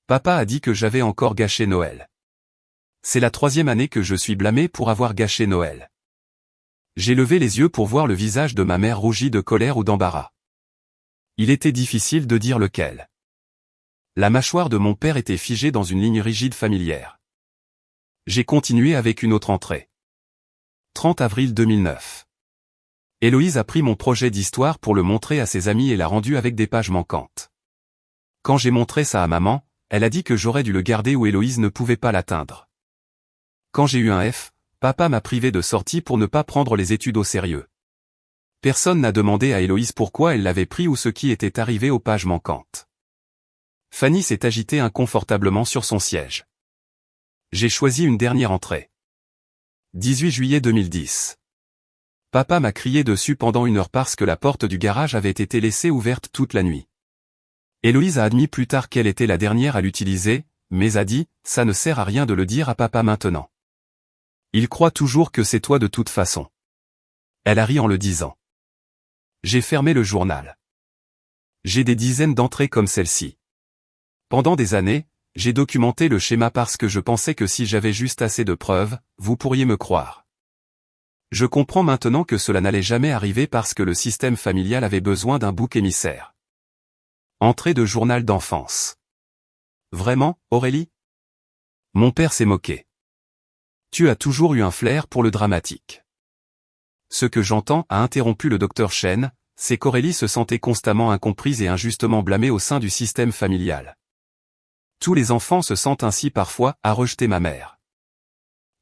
Papa a dit que j'avais encore gâché Noël. C'est la 3e année que je suis blâmé pour avoir gâché Noël. J'ai levé les yeux pour voir le visage de ma mère rougi de colère ou d'embarras. Il était difficile de dire lequel. La mâchoire de mon père était figée dans une ligne rigide familière. J'ai continué avec une autre entrée. 30 avril 2009. Héloïse a pris mon projet d'histoire pour le montrer à ses amis et l'a rendu avec des pages manquantes. Quand j'ai montré ça à maman, elle a dit que j'aurais dû le garder où Héloïse ne pouvait pas l'atteindre. Quand j'ai eu un F, papa m'a privé de sortie pour ne pas prendre les études au sérieux. Personne n'a demandé à Héloïse pourquoi elle l'avait pris ou ce qui était arrivé aux pages manquantes. Fanny s'est agitée inconfortablement sur son siège. J'ai choisi une dernière entrée. 18 juillet 2010. Papa m'a crié dessus pendant 1 heure parce que la porte du garage avait été laissée ouverte toute la nuit. Héloïse a admis plus tard qu'elle était la dernière à l'utiliser, mais a dit, ça ne sert à rien de le dire à papa maintenant. Il croit toujours que c'est toi de toute façon. Elle a ri en le disant. J'ai fermé le journal. J'ai des dizaines d'entrées comme celle-ci. Pendant des années, j'ai documenté le schéma parce que je pensais que si j'avais juste assez de preuves, vous pourriez me croire. Je comprends maintenant que cela n'allait jamais arriver parce que le système familial avait besoin d'un bouc émissaire. Entrée de journal d'enfance. Vraiment, Aurélie? Mon père s'est moqué. Tu as toujours eu un flair pour le dramatique. Ce que j'entends, a interrompu le docteur Chen, c'est qu'Aurélie se sentait constamment incomprise et injustement blâmée au sein du système familial. Tous les enfants se sentent ainsi parfois, a rejeté ma mère.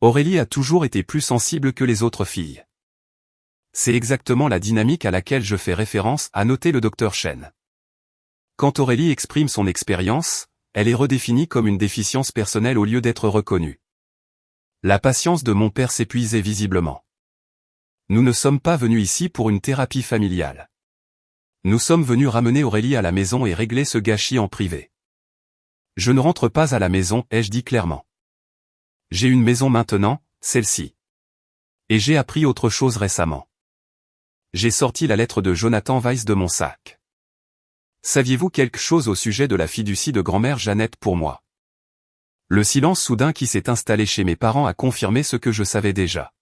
Aurélie a toujours été plus sensible que les autres filles. C'est exactement la dynamique à laquelle je fais référence, a noté le docteur Chen. Quand Aurélie exprime son expérience, elle est redéfinie comme une déficience personnelle au lieu d'être reconnue. La patience de mon père s'épuisait visiblement. Nous ne sommes pas venus ici pour une thérapie familiale. Nous sommes venus ramener Aurélie à la maison et régler ce gâchis en privé. Je ne rentre pas à la maison, ai-je dit clairement. J'ai une maison maintenant, celle-ci. Et j'ai appris autre chose récemment. J'ai sorti la lettre de Jonathan Weiss de mon sac. Saviez-vous quelque chose au sujet de la fiducie de grand-mère Jeannette pour moi? Le silence soudain qui s'est installé chez mes parents a confirmé ce que je savais déjà.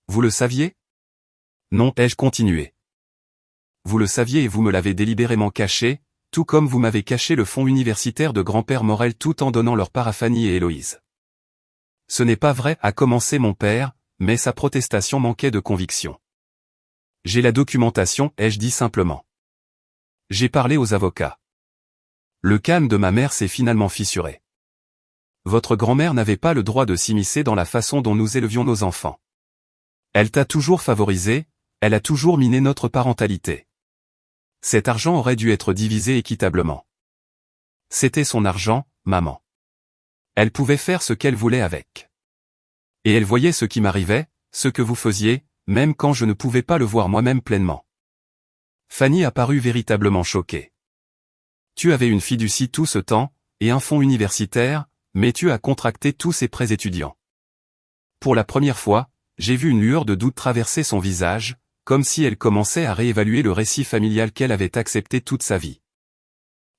Vous le saviez? Non, ai-je continué. Vous le saviez et vous me l'avez délibérément caché, tout comme vous m'avez caché le fonds universitaire de grand-père Morel tout en donnant leur part à Fanny et Héloïse. Ce n'est pas vrai, a commencé mon père, mais sa protestation manquait de conviction. J'ai la documentation, ai-je dit simplement. J'ai parlé aux avocats. Le calme de ma mère s'est finalement fissuré. Votre grand-mère n'avait pas le droit de s'immiscer dans la façon dont nous élevions nos enfants. Elle t'a toujours favorisé, elle a toujours miné notre parentalité. Cet argent aurait dû être divisé équitablement. C'était son argent, maman. Elle pouvait faire ce qu'elle voulait avec. Et elle voyait ce qui m'arrivait, ce que vous faisiez, même quand je ne pouvais pas le voir moi-même pleinement. Fanny a paru véritablement choquée. Tu avais une fiducie tout ce temps, et un fonds universitaire, mais tu as contracté tous ces prêts étudiants. Pour la première fois, j'ai vu une lueur de doute traverser son visage, comme si elle commençait à réévaluer le récit familial qu'elle avait accepté toute sa vie.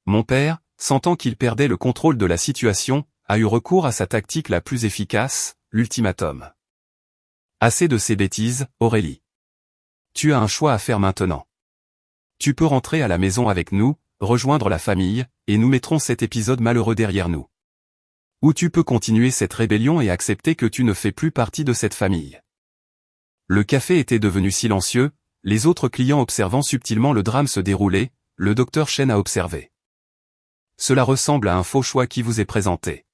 Mon père, sentant qu'il perdait le contrôle de la situation, a eu recours à sa tactique la plus efficace, l'ultimatum. Assez de ces bêtises, Aurélie. Tu as un choix à faire maintenant. Tu peux rentrer à la maison avec nous, rejoindre la famille, et nous mettrons cet épisode malheureux derrière nous. Ou tu peux continuer cette rébellion et accepter que tu ne fais plus partie de cette famille. Le café était devenu silencieux, les autres clients observant subtilement le drame se dérouler, le docteur Chen a observé. Cela ressemble à un faux choix qui vous est présenté.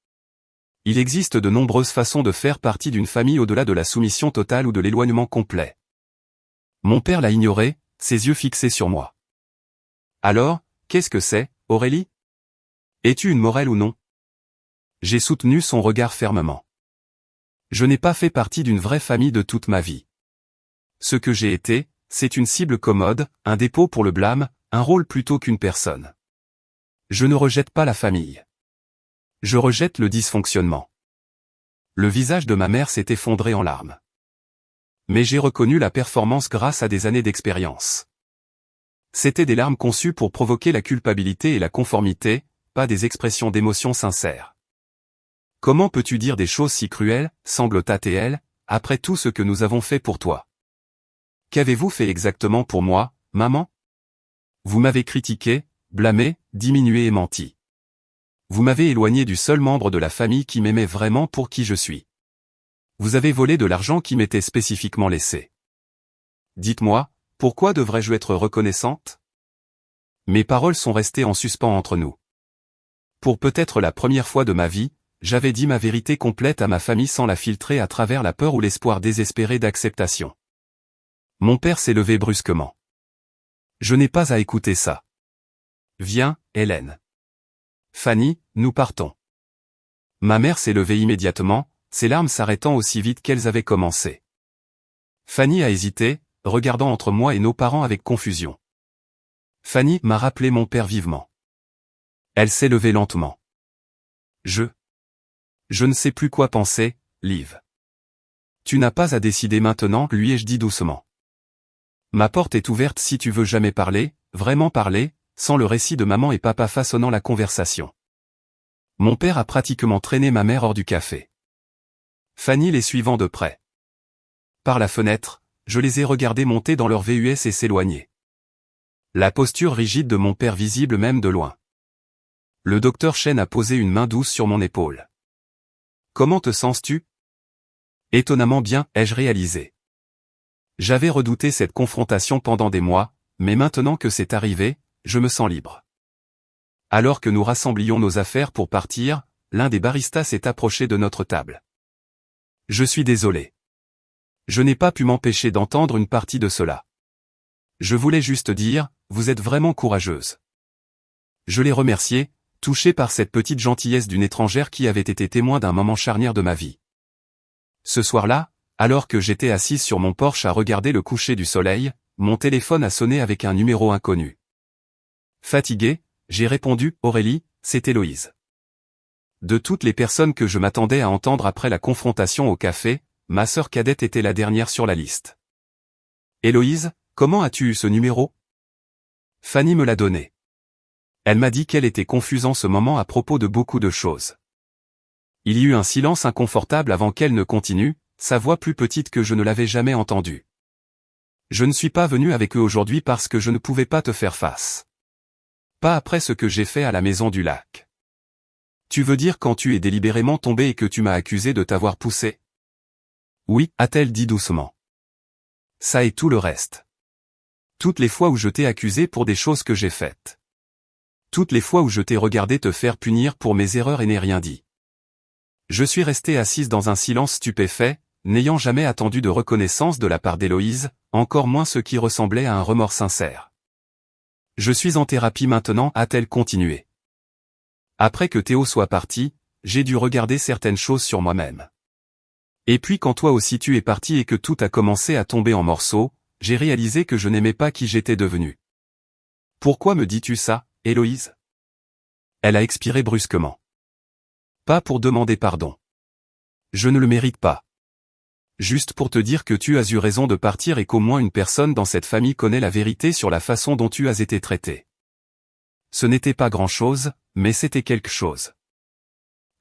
Il existe de nombreuses façons de faire partie d'une famille au-delà de la soumission totale ou de l'éloignement complet. Mon père l'a ignoré, ses yeux fixés sur moi. Alors, qu'est-ce que c'est, Aurélie? Es-tu une Morel ou non? J'ai soutenu son regard fermement. Je n'ai pas fait partie d'une vraie famille de toute ma vie. Ce que j'ai été, c'est une cible commode, un dépôt pour le blâme, un rôle plutôt qu'une personne. Je ne rejette pas la famille. Je rejette le dysfonctionnement. Le visage de ma mère s'est effondré en larmes. Mais j'ai reconnu la performance grâce à des années d'expérience. C'étaient des larmes conçues pour provoquer la culpabilité et la conformité, pas des expressions d'émotions sincères. Comment peux-tu dire des choses si cruelles, sanglota-t-elle, après tout ce que nous avons fait pour toi? Qu'avez-vous fait exactement pour moi, maman? Vous m'avez critiqué, blâmé, diminué et menti. Vous m'avez éloigné du seul membre de la famille qui m'aimait vraiment pour qui je suis. Vous avez volé de l'argent qui m'était spécifiquement laissé. Dites-moi, pourquoi devrais-je être reconnaissante? Mes paroles sont restées en suspens entre nous. Pour peut-être la première fois de ma vie, j'avais dit ma vérité complète à ma famille sans la filtrer à travers la peur ou l'espoir désespéré d'acceptation. Mon père s'est levé brusquement. Je n'ai pas à écouter ça. Viens, Hélène. Fanny, nous partons. Ma mère s'est levée immédiatement, ses larmes s'arrêtant aussi vite qu'elles avaient commencé. Fanny a hésité, regardant entre moi et nos parents avec confusion. Fanny m'a rappelé mon père vivement. Elle s'est levée lentement. Je ne sais plus quoi penser, Liv. Tu n'as pas à décider maintenant, lui ai-je dit doucement. Ma porte est ouverte si tu veux jamais parler, vraiment parler, sans le récit de maman et papa façonnant la conversation. Mon père a pratiquement traîné ma mère hors du café. Fanny les suivant de près. Par la fenêtre, je les ai regardés monter dans leur VUS et s'éloigner. La posture rigide de mon père visible même de loin. Le docteur Chen a posé une main douce sur mon épaule. « Comment te sens-tu » ? Étonnamment bien, ai-je réalisé. J'avais redouté cette confrontation pendant des mois, mais maintenant que c'est arrivé, je me sens libre. Alors que nous rassemblions nos affaires pour partir, l'un des baristas s'est approché de notre table. Je suis désolé. Je n'ai pas pu m'empêcher d'entendre une partie de cela. Je voulais juste dire, vous êtes vraiment courageuse. Je l'ai remercié, touché par cette petite gentillesse d'une étrangère qui avait été témoin d'un moment charnière de ma vie. Ce soir-là, alors que j'étais assise sur mon porche à regarder le coucher du soleil, mon téléphone a sonné avec un numéro inconnu. Fatigué, j'ai répondu « Aurélie, c'est Héloïse ». De toutes les personnes que je m'attendais à entendre après la confrontation au café, ma sœur cadette était la dernière sur la liste. « Héloïse, comment as-tu eu ce numéro ?» Fanny me l'a donné. Elle m'a dit qu'elle était confuse en ce moment à propos de beaucoup de choses. Il y eut un silence inconfortable avant qu'elle ne continue, sa voix plus petite que je ne l'avais jamais entendue. « Je ne suis pas venu avec eux aujourd'hui parce que je ne pouvais pas te faire face. Pas après ce que j'ai fait à la maison du lac. Tu veux dire quand tu es délibérément tombé et que tu m'as accusé de t'avoir poussé ? Oui, a-t-elle dit doucement. Ça et tout le reste. Toutes les fois où je t'ai accusé pour des choses que j'ai faites. Toutes les fois où je t'ai regardé te faire punir pour mes erreurs et n'ai rien dit. Je suis restée assise dans un silence stupéfait, n'ayant jamais attendu de reconnaissance de la part d'Héloïse, encore moins ce qui ressemblait à un remords sincère. Je suis en thérapie maintenant, a-t-elle continué. Après que Théo soit parti, j'ai dû regarder certaines choses sur moi-même. Et puis quand toi aussi tu es parti et que tout a commencé à tomber en morceaux, j'ai réalisé que je n'aimais pas qui j'étais devenu. Pourquoi me dis-tu ça, Héloïse ? Elle a expiré brusquement. Pas pour demander pardon. Je ne le mérite pas. Juste pour te dire que tu as eu raison de partir et qu'au moins une personne dans cette famille connaît la vérité sur la façon dont tu as été traité. Ce n'était pas grand-chose, mais c'était quelque chose.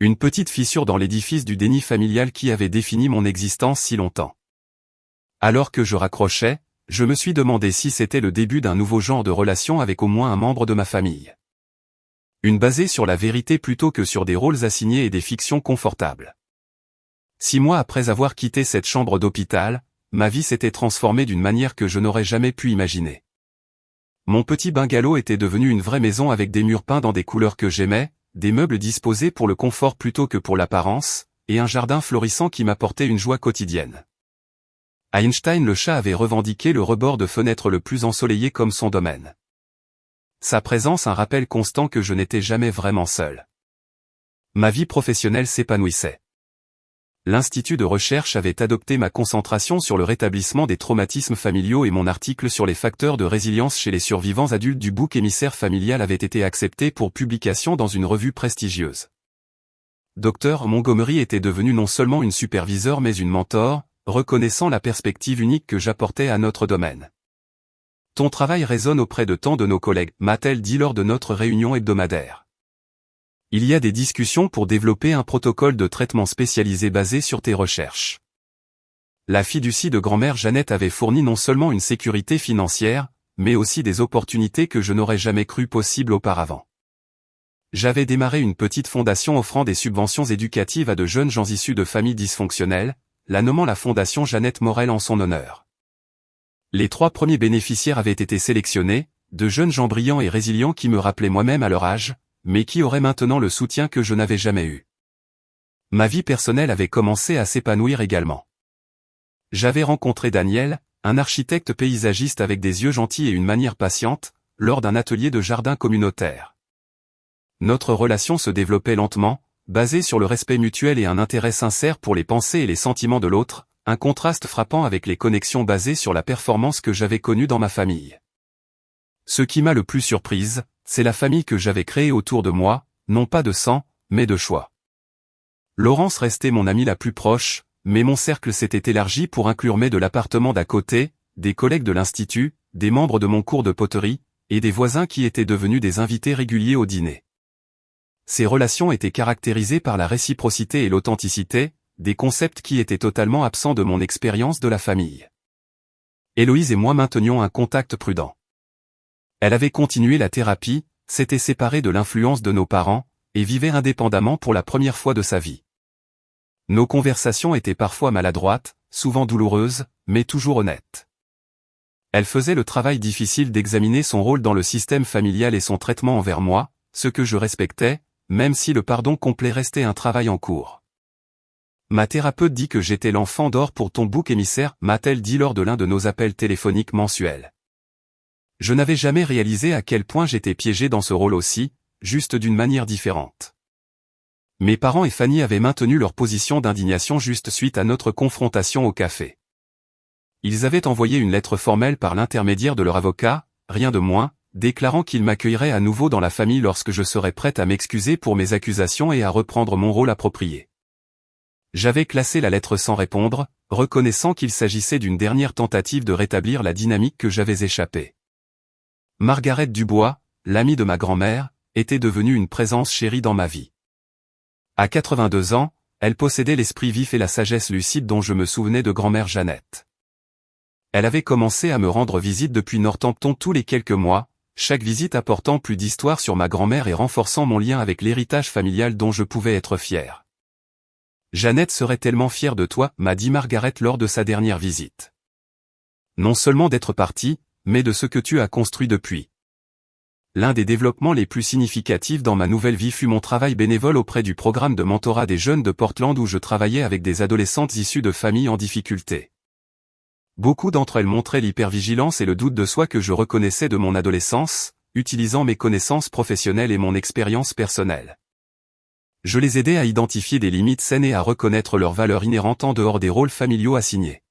Une petite fissure dans l'édifice du déni familial qui avait défini mon existence si longtemps. Alors que je raccrochais, je me suis demandé si c'était le début d'un nouveau genre de relation avec au moins un membre de ma famille. Une basée sur la vérité plutôt que sur des rôles assignés et des fictions confortables. 6 mois après avoir quitté cette chambre d'hôpital, ma vie s'était transformée d'une manière que je n'aurais jamais pu imaginer. Mon petit bungalow était devenu une vraie maison avec des murs peints dans des couleurs que j'aimais, des meubles disposés pour le confort plutôt que pour l'apparence, et un jardin florissant qui m'apportait une joie quotidienne. Einstein le chat avait revendiqué le rebord de fenêtre le plus ensoleillé comme son domaine. Sa présence un rappel constant que je n'étais jamais vraiment seul. Ma vie professionnelle s'épanouissait. L'Institut de recherche avait adopté ma concentration sur le rétablissement des traumatismes familiaux et mon article sur les facteurs de résilience chez les survivants adultes du bouc émissaire familial avait été accepté pour publication dans une revue prestigieuse. Dr Montgomery était devenu non seulement une superviseure mais une mentor, reconnaissant la perspective unique que j'apportais à notre domaine. Ton travail résonne auprès de tant de nos collègues, m'a-t-elle dit lors de notre réunion hebdomadaire. Il y a des discussions pour développer un protocole de traitement spécialisé basé sur tes recherches. La fiducie de grand-mère Jeannette avait fourni non seulement une sécurité financière, mais aussi des opportunités que je n'aurais jamais cru possibles auparavant. J'avais démarré une petite fondation offrant des subventions éducatives à de jeunes gens issus de familles dysfonctionnelles, la nommant la Fondation Jeannette Morel en son honneur. Les 3 premiers bénéficiaires avaient été sélectionnés, de jeunes gens brillants et résilients qui me rappelaient moi-même à leur âge, mais qui auraient maintenant le soutien que je n'avais jamais eu. Ma vie personnelle avait commencé à s'épanouir également. J'avais rencontré Daniel, un architecte paysagiste avec des yeux gentils et une manière patiente, lors d'un atelier de jardin communautaire. Notre relation se développait lentement, basée sur le respect mutuel et un intérêt sincère pour les pensées et les sentiments de l'autre, un contraste frappant avec les connexions basées sur la performance que j'avais connue dans ma famille. Ce qui m'a le plus surprise, c'est la famille que j'avais créée autour de moi, non pas de sang, mais de choix. Laurence restait mon amie la plus proche, mais mon cercle s'était élargi pour inclure mes de l'appartement d'à côté, des collègues de l'institut, des membres de mon cours de poterie, et des voisins qui étaient devenus des invités réguliers au dîner. ces relations étaient caractérisées par la réciprocité et l'authenticité, des concepts qui étaient totalement absents de mon expérience de la famille. Héloïse et moi maintenions un contact prudent. Elle avait continué la thérapie, s'était séparée de l'influence de nos parents, et vivait indépendamment pour la première fois de sa vie. Nos conversations étaient parfois maladroites, souvent douloureuses, mais toujours honnêtes. Elle faisait le travail difficile d'examiner son rôle dans le système familial et son traitement envers moi, ce que je respectais, même si le pardon complet restait un travail en cours. Ma thérapeute dit que j'étais l'enfant d'or pour ton bouc émissaire, m'a-t-elle dit lors de l'un de nos appels téléphoniques mensuels. Je n'avais jamais réalisé à quel point j'étais piégé dans ce rôle aussi, juste d'une manière différente. Mes parents et Fanny avaient maintenu leur position d'indignation juste suite à notre confrontation au café. Ils avaient envoyé une lettre formelle par l'intermédiaire de leur avocat, rien de moins, déclarant qu'ils m'accueilleraient à nouveau dans la famille lorsque je serais prête à m'excuser pour mes accusations et à reprendre mon rôle approprié. J'avais classé la lettre sans répondre, reconnaissant qu'il s'agissait d'une dernière tentative de rétablir la dynamique que j'avais échappée. Margaret Dubois, l'amie de ma grand-mère, était devenue une présence chérie dans ma vie. À 82 ans, elle possédait l'esprit vif et la sagesse lucide dont je me souvenais de grand-mère Jeannette. Elle avait commencé à me rendre visite depuis Northampton tous les quelques mois, chaque visite apportant plus d'histoire sur ma grand-mère et renforçant mon lien avec l'héritage familial dont je pouvais être fier. Jeannette serait tellement fière de toi, m'a dit Margaret lors de sa dernière visite. Non seulement d'être partie, mais de ce que tu as construit depuis. L'un des développements les plus significatifs dans ma nouvelle vie fut mon travail bénévole auprès du programme de mentorat des jeunes de Portland où je travaillais avec des adolescentes issues de familles en difficulté. Beaucoup d'entre elles montraient l'hypervigilance et le doute de soi que je reconnaissais de mon adolescence, utilisant mes connaissances professionnelles et mon expérience personnelle. Je les aidais à identifier des limites saines et à reconnaître leurs valeurs inhérentes en dehors des rôles familiaux assignés.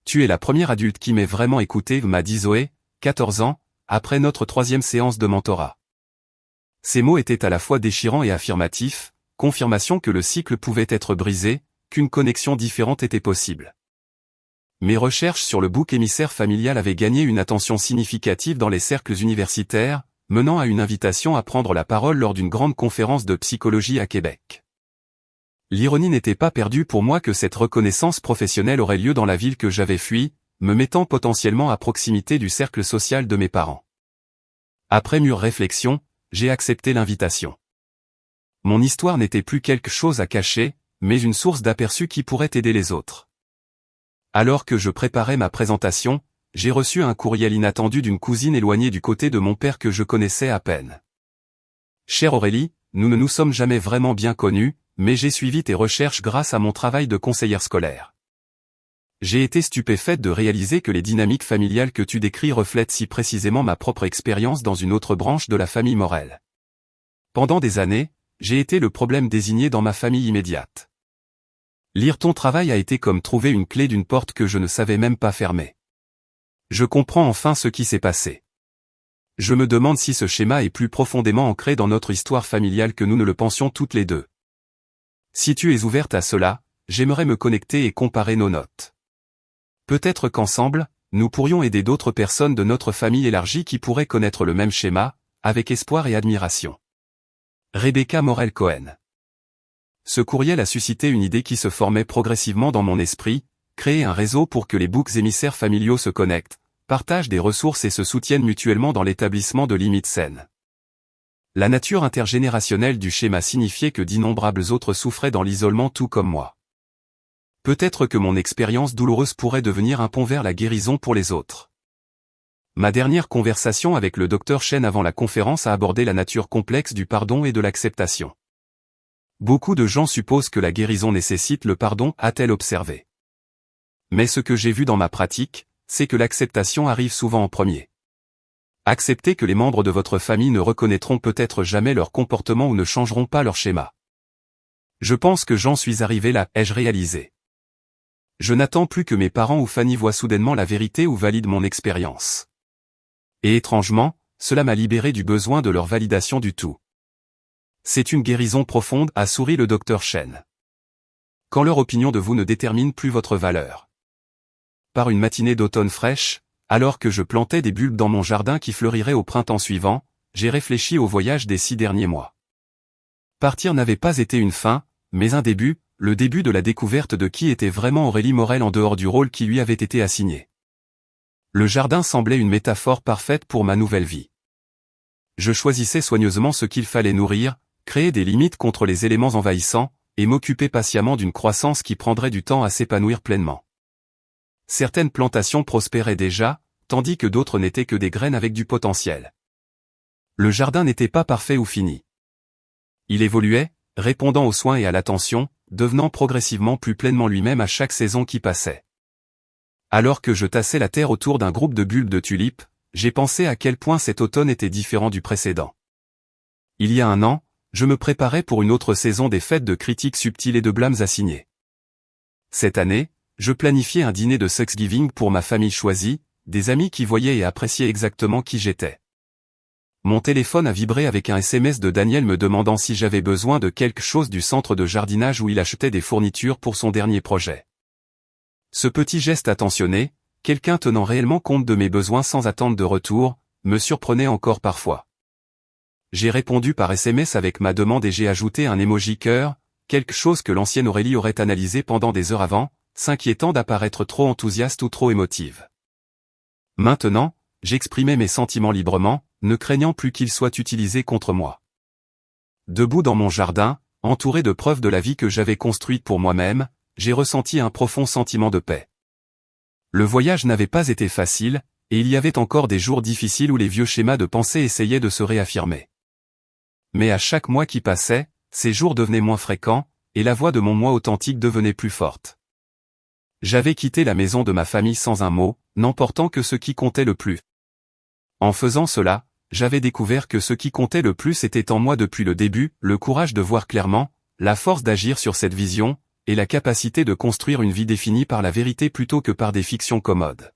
Tu es la première adulte qui m'ait vraiment écouté, m'a dit Zoé, 14 ans, après notre 3e séance de mentorat. Ces mots étaient à la fois déchirants et affirmatifs, confirmation que le cycle pouvait être brisé, qu'une connexion différente était possible. Mes recherches sur le bouc émissaire familial avaient gagné une attention significative dans les cercles universitaires, menant à une invitation à prendre la parole lors d'une grande conférence de psychologie à Québec. L'ironie n'était pas perdue pour moi que cette reconnaissance professionnelle aurait lieu dans la ville que j'avais fui, me mettant potentiellement à proximité du cercle social de mes parents. Après mûre réflexion, j'ai accepté l'invitation. Mon histoire n'était plus quelque chose à cacher, mais une source d'aperçu qui pourrait aider les autres. Alors que je préparais ma présentation, j'ai reçu un courriel inattendu d'une cousine éloignée du côté de mon père que je connaissais à peine. Chère Aurélie, nous ne nous sommes jamais vraiment bien connus, mais j'ai suivi tes recherches grâce à mon travail de conseillère scolaire. J'ai été stupéfaite de réaliser que les dynamiques familiales que tu décris reflètent si précisément ma propre expérience dans une autre branche de la famille Morel. Pendant des années, j'ai été le problème désigné dans ma famille immédiate. Lire ton travail a été comme trouver une clé d'une porte que je ne savais même pas fermer. Je comprends enfin ce qui s'est passé. Je me demande si ce schéma est plus profondément ancré dans notre histoire familiale que nous ne le pensions toutes les deux. Si tu es ouverte à cela, j'aimerais me connecter et comparer nos notes. Peut-être qu'ensemble, nous pourrions aider d'autres personnes de notre famille élargie qui pourraient connaître le même schéma, avec espoir et admiration. Rebecca Morel-Cohen. Ce courriel a suscité une idée qui se formait progressivement dans mon esprit, créer un réseau pour que les boucs émissaires familiaux se connectent, partagent des ressources et se soutiennent mutuellement dans l'établissement de limites saines. La nature intergénérationnelle du schéma signifiait que d'innombrables autres souffraient dans l'isolement tout comme moi. Peut-être que mon expérience douloureuse pourrait devenir un pont vers la guérison pour les autres. Ma dernière conversation avec le Dr Chen avant la conférence a abordé la nature complexe du pardon et de l'acceptation. Beaucoup de gens supposent que la guérison nécessite le pardon, a-t-elle observé. Mais ce que j'ai vu dans ma pratique, c'est que l'acceptation arrive souvent en premier. Acceptez que les membres de votre famille ne reconnaîtront peut-être jamais leur comportement ou ne changeront pas leur schéma. Je pense que j'en suis arrivé là, ai-je réalisé. Je n'attends plus que mes parents ou Fanny voient soudainement la vérité ou valident mon expérience. Et étrangement, cela m'a libéré du besoin de leur validation du tout. C'est une guérison profonde, a souri le Dr Chen. Quand leur opinion de vous ne détermine plus votre valeur. Par une matinée d'automne fraîche, alors que je plantais des bulbes dans mon jardin qui fleuriraient au printemps suivant, j'ai réfléchi au voyage des 6 derniers mois. Partir n'avait pas été une fin, mais un début, le début de la découverte de qui était vraiment Aurélie Morel en dehors du rôle qui lui avait été assigné. Le jardin semblait une métaphore parfaite pour ma nouvelle vie. Je choisissais soigneusement ce qu'il fallait nourrir, créer des limites contre les éléments envahissants, et m'occuper patiemment d'une croissance qui prendrait du temps à s'épanouir pleinement. Certaines plantations prospéraient déjà, tandis que d'autres n'étaient que des graines avec du potentiel. Le jardin n'était pas parfait ou fini. Il évoluait, répondant aux soins et à l'attention, devenant progressivement plus pleinement lui-même à chaque saison qui passait. Alors que je tassais la terre autour d'un groupe de bulbes de tulipes, j'ai pensé à quel point cet automne était différent du précédent. Il y a un an, je me préparais pour une autre saison des fêtes de critiques subtiles et de blâmes assignés. Cette année, je planifiais un dîner de Thanksgiving pour ma famille choisie, des amis qui voyaient et appréciaient exactement qui j'étais. Mon téléphone a vibré avec un SMS de Daniel me demandant si j'avais besoin de quelque chose du centre de jardinage où il achetait des fournitures pour son dernier projet. Ce petit geste attentionné, quelqu'un tenant réellement compte de mes besoins sans attente de retour, me surprenait encore parfois. J'ai répondu par SMS avec ma demande et j'ai ajouté un emoji cœur, quelque chose que l'ancienne Aurélie aurait analysé pendant des heures avant, s'inquiétant d'apparaître trop enthousiaste ou trop émotive. Maintenant, j'exprimais mes sentiments librement, ne craignant plus qu'ils soient utilisés contre moi. Debout dans mon jardin, entouré de preuves de la vie que j'avais construite pour moi-même, j'ai ressenti un profond sentiment de paix. Le voyage n'avait pas été facile, et il y avait encore des jours difficiles où les vieux schémas de pensée essayaient de se réaffirmer. Mais à chaque mois qui passait, ces jours devenaient moins fréquents, et la voix de mon moi authentique devenait plus forte. J'avais quitté la maison de ma famille sans un mot, n'emportant que ce qui comptait le plus. En faisant cela, j'avais découvert que ce qui comptait le plus était en moi depuis le début, le courage de voir clairement, la force d'agir sur cette vision, et la capacité de construire une vie définie par la vérité plutôt que par des fictions commodes.